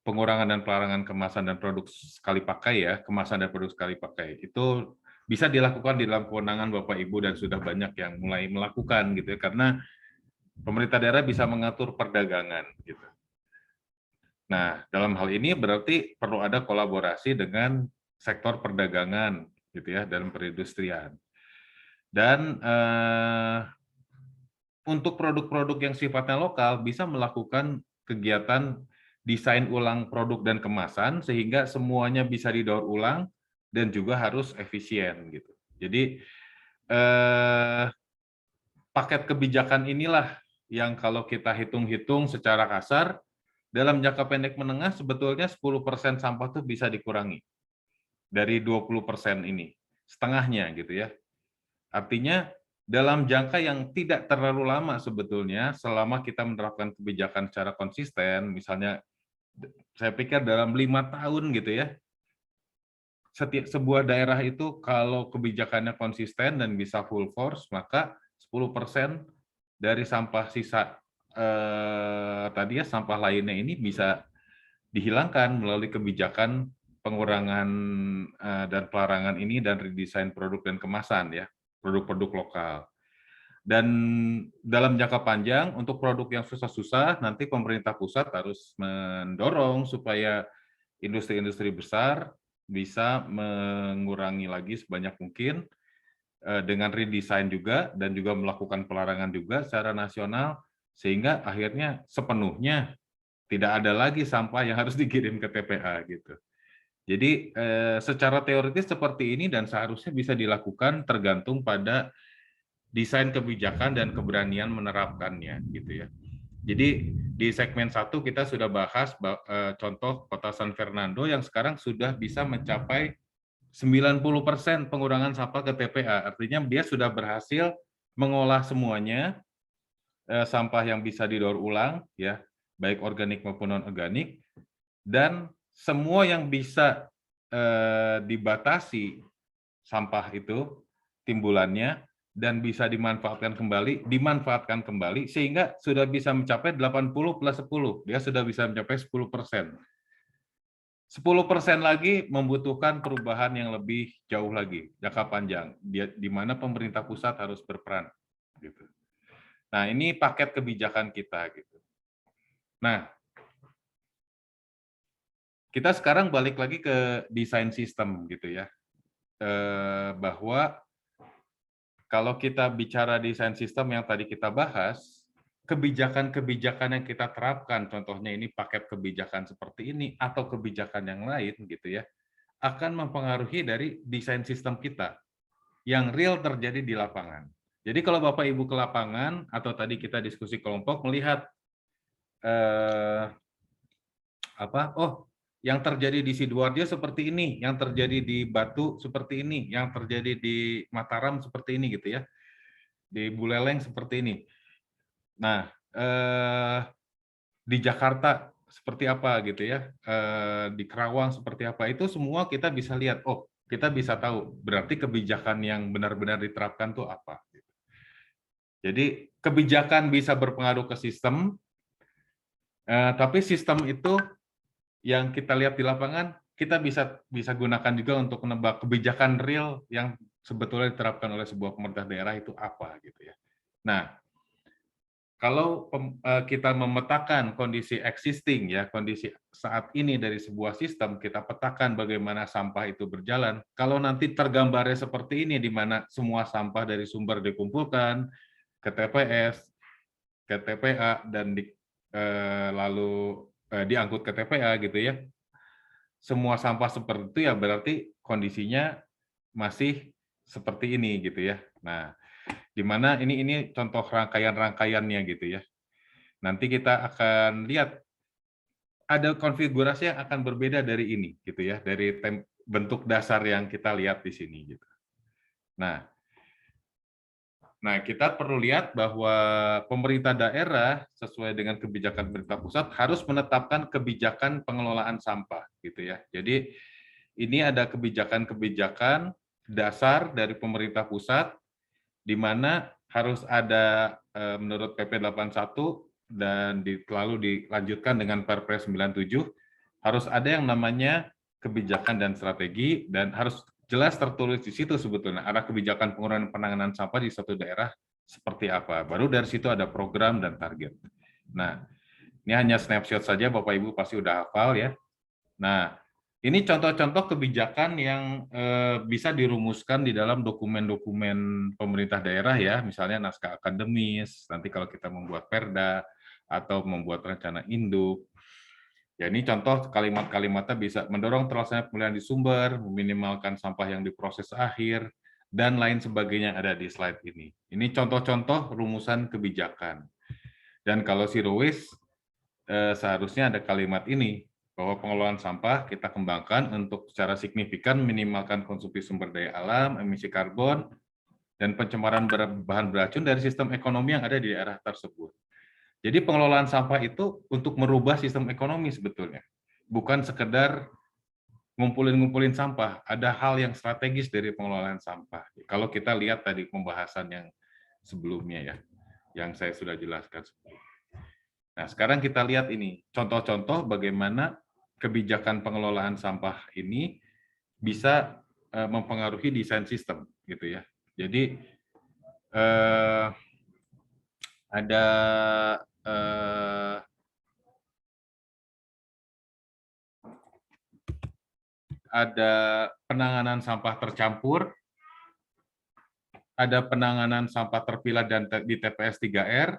pengurangan dan pelarangan kemasan dan produk sekali pakai ya, kemasan dan produk sekali pakai. Itu bisa dilakukan di dalam kewenangan Bapak Ibu dan sudah banyak yang mulai melakukan gitu ya, karena pemerintah daerah bisa mengatur perdagangan gitu. Nah, dalam hal ini berarti perlu ada kolaborasi dengan sektor perdagangan gitu ya, dan perindustrian. Dan untuk produk-produk yang sifatnya lokal bisa melakukan kegiatan desain ulang produk dan kemasan sehingga semuanya bisa didaur ulang dan juga harus efisien gitu. Jadi paket kebijakan inilah yang kalau kita hitung-hitung secara kasar dalam jangka pendek menengah sebetulnya 10% sampah tuh bisa dikurangi dari 20% ini, setengahnya gitu ya. Artinya dalam jangka yang tidak terlalu lama sebetulnya, selama kita menerapkan kebijakan secara konsisten, misalnya saya pikir dalam 5 tahun gitu ya, setiap sebuah daerah itu kalau kebijakannya konsisten dan bisa full force, maka 10% dari sampah sisa tadi ya, sampah lainnya ini bisa dihilangkan melalui kebijakan pengurangan dan pelarangan ini dan redesign produk dan kemasan ya, produk-produk lokal. Dan dalam jangka panjang untuk produk yang susah-susah nanti pemerintah pusat harus mendorong supaya industri-industri besar bisa mengurangi lagi sebanyak mungkin dengan redesign juga dan juga melakukan pelarangan juga secara nasional sehingga akhirnya sepenuhnya tidak ada lagi sampah yang harus dikirim ke TPA gitu. Jadi secara teoritis seperti ini dan seharusnya bisa dilakukan tergantung pada desain kebijakan dan keberanian menerapkannya gitu ya. Jadi di segmen 1 kita sudah bahas contoh Kota San Fernando yang sekarang sudah bisa mencapai 90% pengurangan sampah ke TPA. Artinya dia sudah berhasil mengolah semuanya sampah yang bisa didaur ulang ya, baik organik maupun non-organik, dan semua yang bisa dibatasi sampah itu timbulannya dan bisa dimanfaatkan kembali sehingga sudah bisa mencapai 80 plus 10, dia sudah bisa mencapai 10%. 10% lagi membutuhkan perubahan yang lebih jauh lagi, jangka panjang, di mana pemerintah pusat harus berperan gitu. Nah, ini paket kebijakan kita gitu. Nah, kita sekarang balik lagi ke desain sistem gitu ya. Bahwa kalau kita bicara desain sistem yang tadi kita bahas, kebijakan-kebijakan yang kita terapkan, contohnya ini paket kebijakan seperti ini atau kebijakan yang lain gitu ya, akan mempengaruhi dari desain sistem kita yang real terjadi di lapangan. Jadi kalau Bapak Ibu ke lapangan atau tadi kita diskusi kelompok melihat yang terjadi di Sidoarjo seperti ini, yang terjadi di Batu seperti ini, yang terjadi di Mataram seperti ini gitu ya, di Buleleng seperti ini. Nah, di Jakarta seperti apa gitu ya, di Kerawang seperti apa, itu semua kita bisa lihat, oh kita bisa tahu berarti kebijakan yang benar-benar diterapkan tuh apa. Jadi kebijakan bisa berpengaruh ke sistem, tapi sistem itu yang kita lihat di lapangan kita bisa gunakan juga untuk menebak kebijakan real yang sebetulnya diterapkan oleh sebuah pemerintah daerah itu apa gitu ya. Nah, kalau kita memetakan kondisi existing ya, kondisi saat ini dari sebuah sistem, kita petakan bagaimana sampah itu berjalan. Kalau nanti tergambarnya seperti ini, di mana semua sampah dari sumber dikumpulkan ke TPS, ke TPA, dan lalu diangkut ke TPA gitu ya. Semua sampah seperti itu ya berarti kondisinya masih seperti ini gitu ya. Nah, di mana ini contoh rangkaian-rangkaiannya gitu ya. Nanti kita akan lihat ada konfigurasi yang akan berbeda dari ini gitu ya, dari bentuk dasar yang kita lihat di sini gitu. Nah, kita perlu lihat bahwa pemerintah daerah sesuai dengan kebijakan pemerintah pusat harus menetapkan kebijakan pengelolaan sampah gitu ya. Jadi ini ada kebijakan-kebijakan dasar dari pemerintah pusat di mana harus ada menurut PP 81 dan lalu dilanjutkan dengan Perpres 97 harus ada yang namanya kebijakan dan strategi, dan harus jelas tertulis di situ sebetulnya arah kebijakan pengurangan penanganan sampah di suatu daerah seperti apa. Baru dari situ ada program dan target. Nah, ini hanya snapshot saja, Bapak Ibu pasti udah hafal ya. Nah, ini contoh-contoh kebijakan yang bisa dirumuskan di dalam dokumen-dokumen pemerintah daerah ya, misalnya naskah akademis, nanti kalau kita membuat perda atau membuat rencana induk. Ya, ini contoh kalimat-kalimatnya bisa mendorong terlaksananya pemilihan di sumber, meminimalkan sampah yang diproses akhir, dan lain sebagainya ada di slide ini. Ini contoh-contoh rumusan kebijakan. Dan kalau zero waste, seharusnya ada kalimat ini, bahwa pengelolaan sampah kita kembangkan untuk secara signifikan minimalkan konsumsi sumber daya alam, emisi karbon, dan pencemaran bahan beracun dari sistem ekonomi yang ada di daerah tersebut. Jadi pengelolaan sampah itu untuk merubah sistem ekonomi sebetulnya. Bukan sekedar ngumpulin sampah, ada hal yang strategis dari pengelolaan sampah. Kalau kita lihat tadi pembahasan yang sebelumnya ya, yang saya sudah jelaskan sebelumnya. Nah, sekarang kita lihat ini, contoh-contoh bagaimana kebijakan pengelolaan sampah ini bisa mempengaruhi desain sistem, gitu ya. Jadi ada penanganan sampah tercampur, ada penanganan sampah terpilah dan di TPS 3R,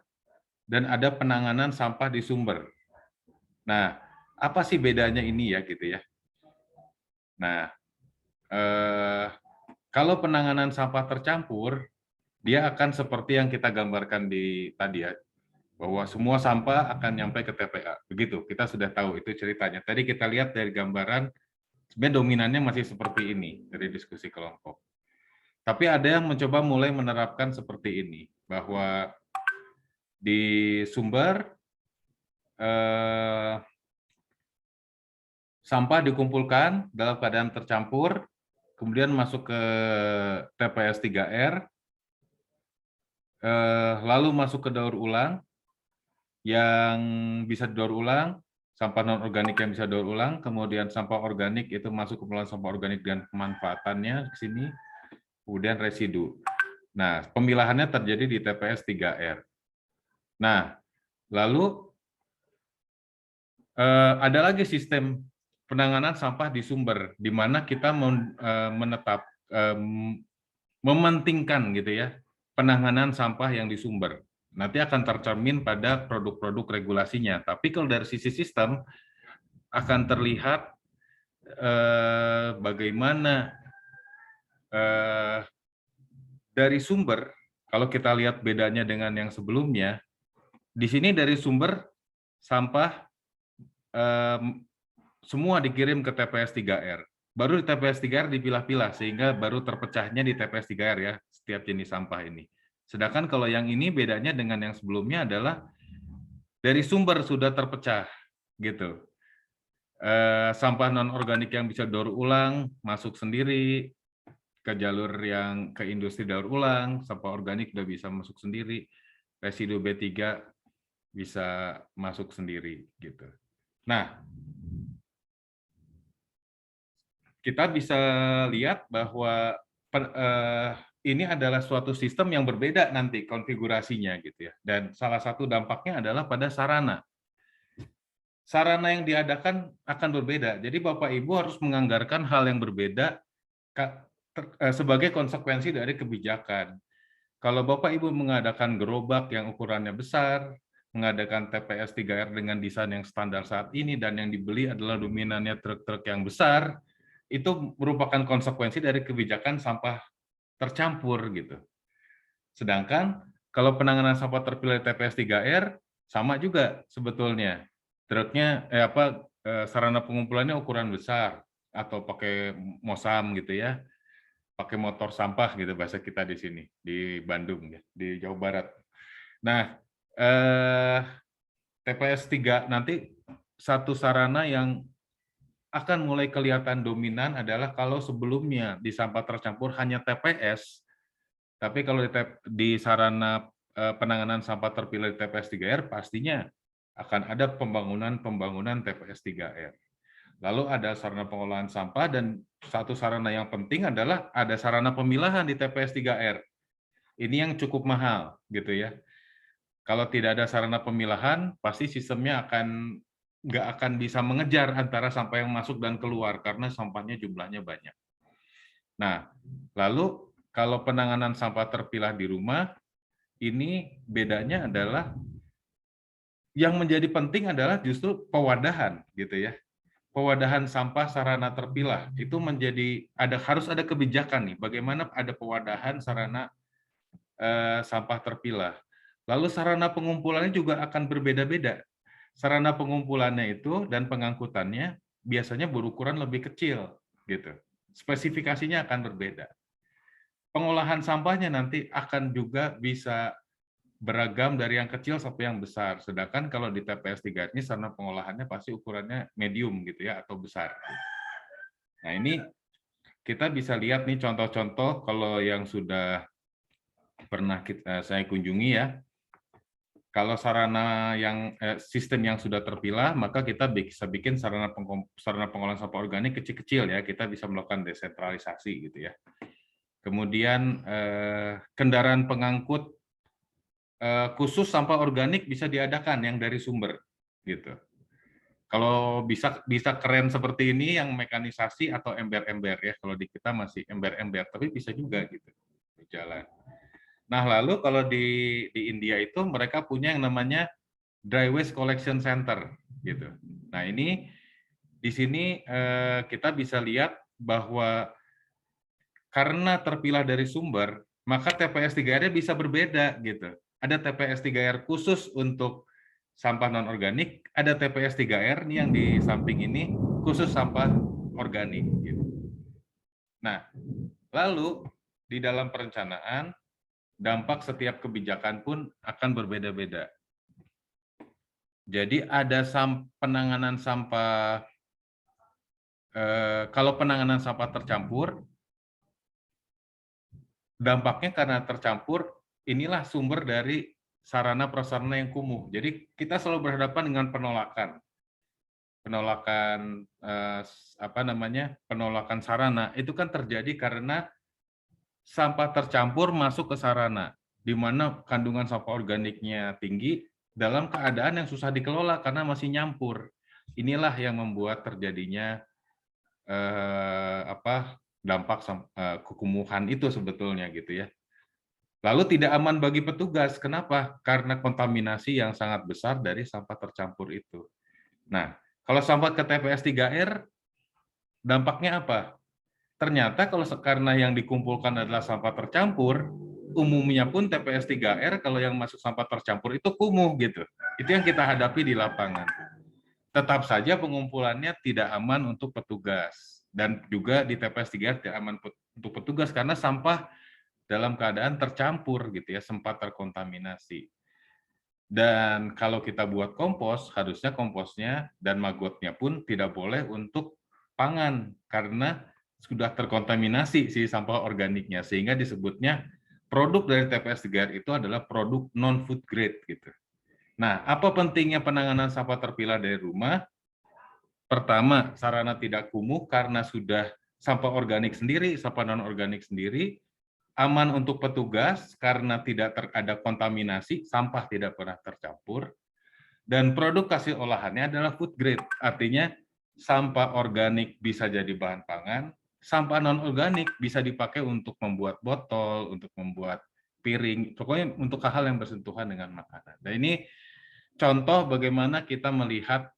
dan ada penanganan sampah di sumber. Nah, apa sih bedanya ini ya gitu ya? Nah, kalau penanganan sampah tercampur, dia akan seperti yang kita gambarkan di tadi ya, bahwa semua sampah akan nyampe ke TPA. Begitu, kita sudah tahu itu ceritanya. Tadi kita lihat dari gambaran, sebenarnya dominannya masih seperti ini dari diskusi kelompok. Tapi ada yang mencoba mulai menerapkan seperti ini, bahwa di sumber sampah dikumpulkan dalam keadaan tercampur, kemudian masuk ke TPS 3R, lalu masuk ke daur ulang, yang bisa didaur ulang, sampah non-organik yang bisa daur ulang, kemudian sampah organik itu masuk ke pengolahan sampah organik dan pemanfaatannya ke sini, kemudian residu. Nah, pemilahannya terjadi di TPS 3R. Nah, lalu ada lagi sistem penanganan sampah di sumber, di mana kita mementingkan gitu ya penanganan sampah yang di sumber. Nanti akan tercermin pada produk-produk regulasinya. Tapi kalau dari sisi sistem akan terlihat bagaimana dari sumber, kalau kita lihat bedanya dengan yang sebelumnya, di sini dari sumber sampah semua dikirim ke TPS 3R. Baru di TPS 3R dipilah-pilah sehingga baru terpecahnya di TPS 3R ya, setiap jenis sampah ini. Sedangkan kalau yang ini bedanya dengan yang sebelumnya adalah dari sumber sudah terpecah gitu. Sampah non organik yang bisa daur ulang masuk sendiri ke jalur yang ke industri daur ulang, sampah organik udah bisa masuk sendiri, residu B3 bisa masuk sendiri gitu. Nah, kita bisa lihat bahwa ini adalah suatu sistem yang berbeda nanti konfigurasinya gitu ya. Dan salah satu dampaknya adalah pada sarana. Sarana yang diadakan akan berbeda. Jadi Bapak Ibu harus menganggarkan hal yang berbeda sebagai konsekuensi dari kebijakan. Kalau Bapak Ibu mengadakan gerobak yang ukurannya besar, mengadakan TPS 3R dengan desain yang standar saat ini, dan yang dibeli adalah dominannya truk-truk yang besar, itu merupakan konsekuensi dari kebijakan sampah tercampur gitu. Sedangkan kalau penanganan sampah terpilih TPS 3R sama juga sebetulnya. Truknya sarana pengumpulannya ukuran besar atau pakai mosam gitu ya. Pakai motor sampah gitu bahasa kita di sini di Bandung ya, di Jawa Barat. Nah, TPS 3 nanti satu sarana yang akan mulai kelihatan dominan adalah kalau sebelumnya di sampah tercampur hanya TPS, tapi kalau di sarana penanganan sampah terpilih TPS 3R pastinya akan ada pembangunan TPS 3R. Lalu ada sarana pengolahan sampah, dan satu sarana yang penting adalah ada sarana pemilahan di TPS 3R. Ini yang cukup mahal gitu ya. Kalau tidak ada sarana pemilahan, pasti sistemnya nggak akan bisa mengejar antara sampah yang masuk dan keluar karena sampahnya jumlahnya banyak. Nah, lalu kalau penanganan sampah terpilah di rumah, ini bedanya adalah yang menjadi penting adalah justru pewadahan gitu ya. Pewadahan sampah sarana terpilah itu harus ada kebijakan nih bagaimana ada pewadahan sarana sampah terpilah. Lalu sarana pengumpulannya juga akan berbeda-beda. Sarana pengumpulannya itu dan pengangkutannya biasanya berukuran lebih kecil gitu. Spesifikasinya akan berbeda. Pengolahan sampahnya nanti akan juga bisa beragam dari yang kecil sampai yang besar. Sedangkan kalau di TPS 3 ini sarana pengolahannya pasti ukurannya medium gitu ya atau besar. Nah, ini kita bisa lihat nih contoh-contoh kalau yang sudah pernah saya kunjungi ya. Kalau sarana yang sistem yang sudah terpilah, maka kita bisa bikin sarana pengolahan sampah organik kecil-kecil ya. Kita bisa melakukan desentralisasi gitu ya. Kemudian kendaraan pengangkut khusus sampah organik bisa diadakan yang dari sumber gitu. Kalau bisa keren seperti ini yang mekanisasi atau ember-ember ya. Kalau di kita masih ember-ember, tapi bisa juga gitu di jalan. Nah, lalu kalau di India itu mereka punya yang namanya dry waste collection center gitu. Nah, ini di sini kita bisa lihat bahwa karena terpilah dari sumber, maka TPS 3R bisa berbeda gitu. Ada TPS 3R khusus untuk sampah non-organik, ada TPS 3R nih yang di samping ini khusus sampah organik. Gitu. Nah, lalu di dalam perencanaan, dampak setiap kebijakan pun akan berbeda-beda. Jadi ada penanganan sampah, kalau penanganan sampah tercampur, dampaknya karena tercampur, inilah sumber dari sarana prasarana yang kumuh. Jadi kita selalu berhadapan dengan penolakan penolakan sarana. Itu kan terjadi karena sampah tercampur masuk ke sarana, di mana kandungan sampah organiknya tinggi dalam keadaan yang susah dikelola karena masih nyampur. Inilah yang membuat terjadinya dampak kekumuhan itu sebetulnya gitu ya. Lalu tidak aman bagi petugas. Kenapa? Karena kontaminasi yang sangat besar dari sampah tercampur itu. Nah, kalau sampah ke TPS 3R, dampaknya apa? Ternyata kalau karena yang dikumpulkan adalah sampah tercampur, umumnya pun TPS 3R kalau yang masuk sampah tercampur itu kumuh gitu. Itu yang kita hadapi di lapangan. Tetap saja pengumpulannya tidak aman untuk petugas. Dan juga di TPS 3R tidak aman untuk petugas karena sampah dalam keadaan tercampur gitu ya, sempat terkontaminasi. Dan kalau kita buat kompos, harusnya komposnya dan magotnya pun tidak boleh untuk pangan karena sudah terkontaminasi si sampah organiknya, sehingga disebutnya produk dari TPS 3R itu adalah produk non-food grade gitu. Nah, apa pentingnya penanganan sampah terpilah dari rumah? Pertama, sarana tidak kumuh karena sudah sampah organik sendiri, sampah non-organik sendiri, aman untuk petugas karena tidak ada kontaminasi, sampah tidak pernah tercampur, dan produk hasil olahannya adalah food grade, artinya sampah organik bisa jadi bahan pangan, sampah non-organik bisa dipakai untuk membuat botol, untuk membuat piring, pokoknya untuk hal-hal yang bersentuhan dengan makanan. Dan ini contoh bagaimana kita melihat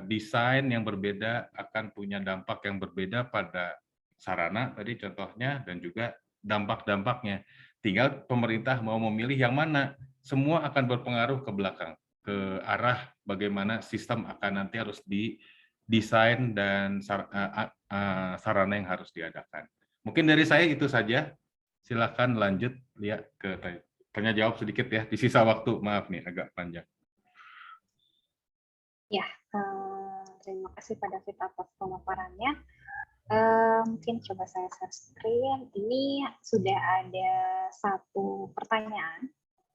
desain yang berbeda akan punya dampak yang berbeda pada sarana, tadi contohnya, dan juga dampak-dampaknya. Tinggal pemerintah mau memilih yang mana, semua akan berpengaruh ke belakang, ke arah bagaimana sistem akan nanti harus didesain dan sarana yang harus diadakan. Mungkin dari saya itu saja. Silakan lanjut, lihat ke tanya jawab sedikit ya, di sisa waktu, maaf nih agak panjang. Ya, terima kasih Pak David atas pemaparannya. Mungkin coba saya share screen. Ini sudah ada satu pertanyaan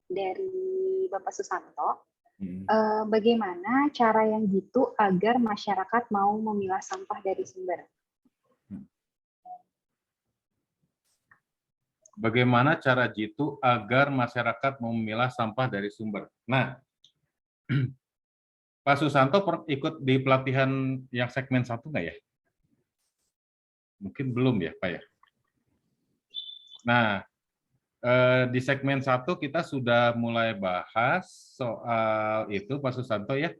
dari Bapak Susanto. Bagaimana cara yang jitu agar masyarakat mau memilah sampah dari sumber? Bagaimana cara jitu agar masyarakat mau memilah sampah dari sumber? Nah, Pak Susanto ikut di pelatihan yang segmen 1 nggak ya? Mungkin belum ya, Pak ya? Nah, di segmen 1 kita sudah mulai bahas soal itu, Pak Susanto ya,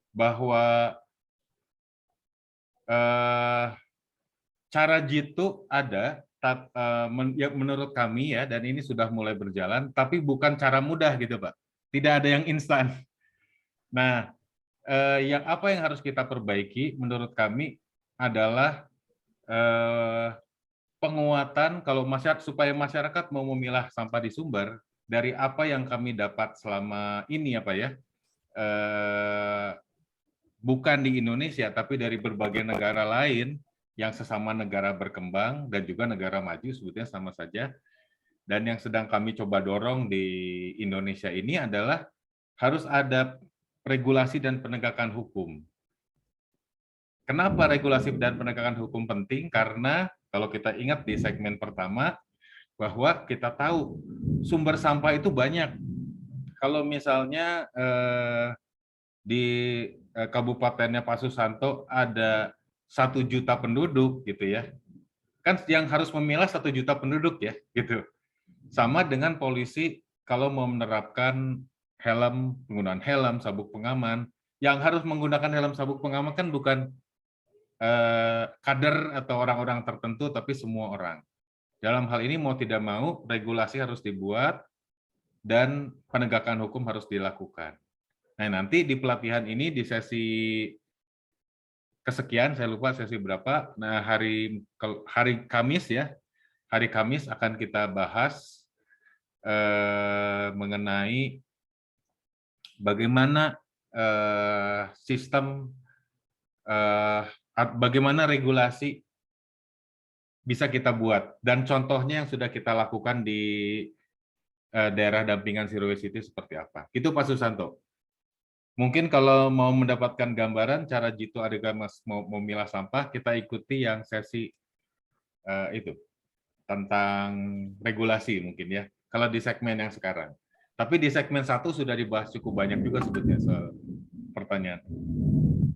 bahwa cara jitu ada, menurut kami ya, dan ini sudah mulai berjalan, tapi bukan cara mudah gitu Pak. Tidak ada yang instan. Nah, apa yang harus kita perbaiki menurut kami adalah penguatan kalau supaya masyarakat mau memilah sampah di sumber dari apa yang kami dapat selama ini apa ya, bukan di Indonesia tapi dari berbagai negara lain yang sesama negara berkembang dan juga negara maju, sebetulnya sama saja. Dan yang sedang kami coba dorong di Indonesia ini adalah harus ada regulasi dan penegakan hukum. Kenapa regulasi dan penegakan hukum penting? Karena kalau kita ingat di segmen pertama, bahwa kita tahu sumber sampah itu banyak. Kalau misalnya di kabupatennya Pak Susanto ada 1 juta penduduk gitu ya, kan yang harus memilah 1 juta penduduk ya, gitu. Sama dengan polisi kalau mau menerapkan helm, penggunaan helm, sabuk pengaman, yang harus menggunakan helm sabuk pengaman kan bukan kader atau orang-orang tertentu, tapi semua orang. Dalam hal ini mau tidak mau regulasi harus dibuat dan penegakan hukum harus dilakukan. Nah, nanti di pelatihan ini di sesi kesekian, saya lupa sesi berapa. Nah, hari Kamis ya, hari Kamis akan kita bahas mengenai bagaimana sistem, bagaimana regulasi bisa kita buat, dan contohnya yang sudah kita lakukan di daerah dampingan Zero Waste City seperti apa. Itu Pak Susanto. Mungkin kalau mau mendapatkan gambaran cara jitu agar mau memilah sampah, kita ikuti yang sesi itu tentang regulasi mungkin ya. Kalau di segmen yang sekarang. Tapi di segmen 1 sudah dibahas cukup banyak juga sebetulnya soal pertanyaan.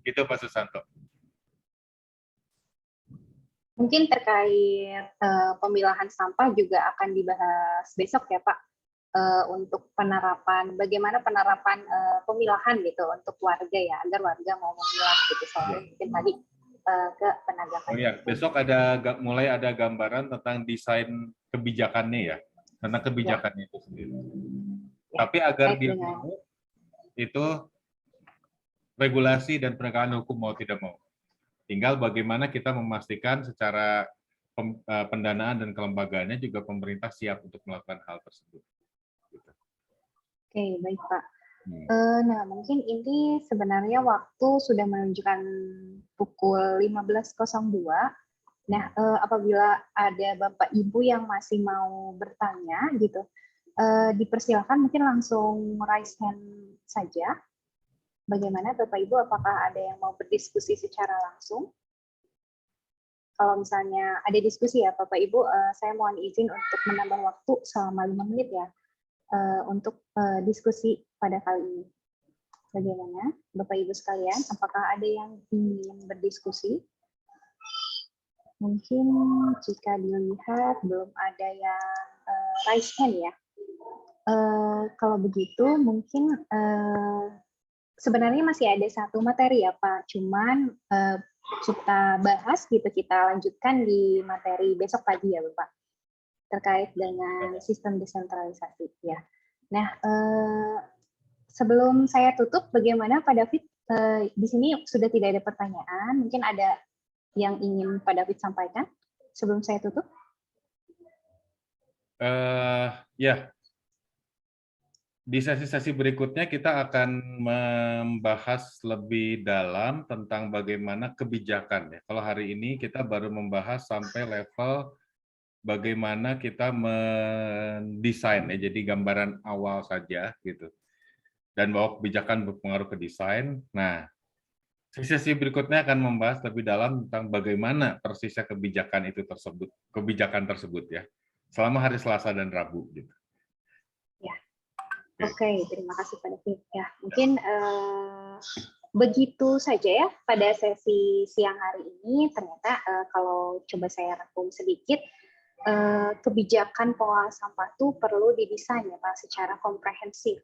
Itu Pak Susanto. Mungkin terkait pemilahan sampah juga akan dibahas besok ya Pak, untuk penerapan, bagaimana penerapan pemilahan gitu untuk warga ya, agar warga mau memilah gitu. Soalnya mungkin tadi ke penegakan. Oh ya, besok mulai ada gambaran tentang desain kebijakannya ya, tentang kebijakannya itu sendiri. Ya, tapi agar dia mau, itu regulasi dan penegakan hukum mau tidak mau. Tinggal bagaimana kita memastikan secara pendanaan dan kelembagaannya juga pemerintah siap untuk melakukan hal tersebut. Oke, baik Pak. Nah, mungkin ini sebenarnya waktu sudah menunjukkan pukul 15.02. Nah, apabila ada Bapak Ibu yang masih mau bertanya gitu, dipersilakan mungkin langsung raise hand saja. Bagaimana Bapak Ibu, apakah ada yang mau berdiskusi secara langsung? Kalau misalnya ada diskusi ya Bapak Ibu, saya mohon izin untuk menambah waktu selama 5 menit ya untuk diskusi pada kali ini. Bagaimana Bapak Ibu sekalian, apakah ada yang ingin berdiskusi? Mungkin jika dilihat belum ada yang raise hand ya. Kalau begitu mungkin sebenarnya masih ada satu materi ya Pak, cuman kita bahas gitu, kita lanjutkan di materi besok pagi ya Bapak, terkait dengan sistem desentralisasi ya. Nah, sebelum saya tutup, bagaimana Pak David? Di sini sudah tidak ada pertanyaan, mungkin ada yang ingin Pak David sampaikan sebelum saya tutup? Ya, di sesi-sesi berikutnya kita akan membahas lebih dalam tentang bagaimana kebijakan. Ya. Kalau hari ini kita baru membahas sampai level bagaimana kita mendesain, ya, jadi gambaran awal saja gitu. Dan bahwa kebijakan berpengaruh ke desain. Nah, sesi berikutnya akan membahas lebih dalam tentang bagaimana persisnya kebijakan tersebut ya, selama hari Selasa dan Rabu gitu. Ya. Oke, terima kasih Pak David. Ya, mungkin begitu saja ya pada sesi siang hari ini. Ternyata kalau coba saya rangkum sedikit, kebijakan pengolahan sampah itu perlu didesain ya Pak secara komprehensif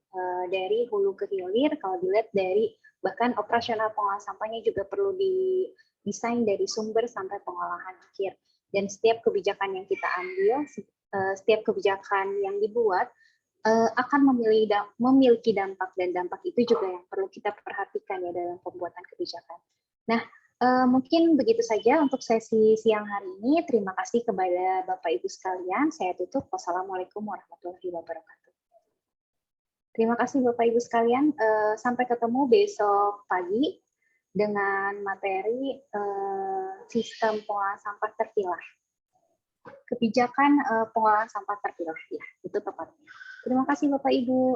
dari hulu ke hilir. Kalau dilihat dari bahkan operasional pengolahan sampahnya juga perlu didesain dari sumber sampai pengolahan akhir. Dan setiap kebijakan yang kita ambil, setiap kebijakan yang dibuat akan memiliki dampak, dan dampak itu juga yang perlu kita perhatikan ya dalam pembuatan kebijakan. Nah, mungkin begitu saja untuk sesi siang hari ini. Terima kasih kepada Bapak Ibu sekalian. Saya tutup. Wassalamualaikum warahmatullahi wabarakatuh. Terima kasih Bapak Ibu sekalian. Sampai ketemu besok pagi dengan materi sistem pengolahan sampah terpilah. Kebijakan pengolahan sampah terpilah. Ya, itu tepatnya. Terima kasih Bapak Ibu.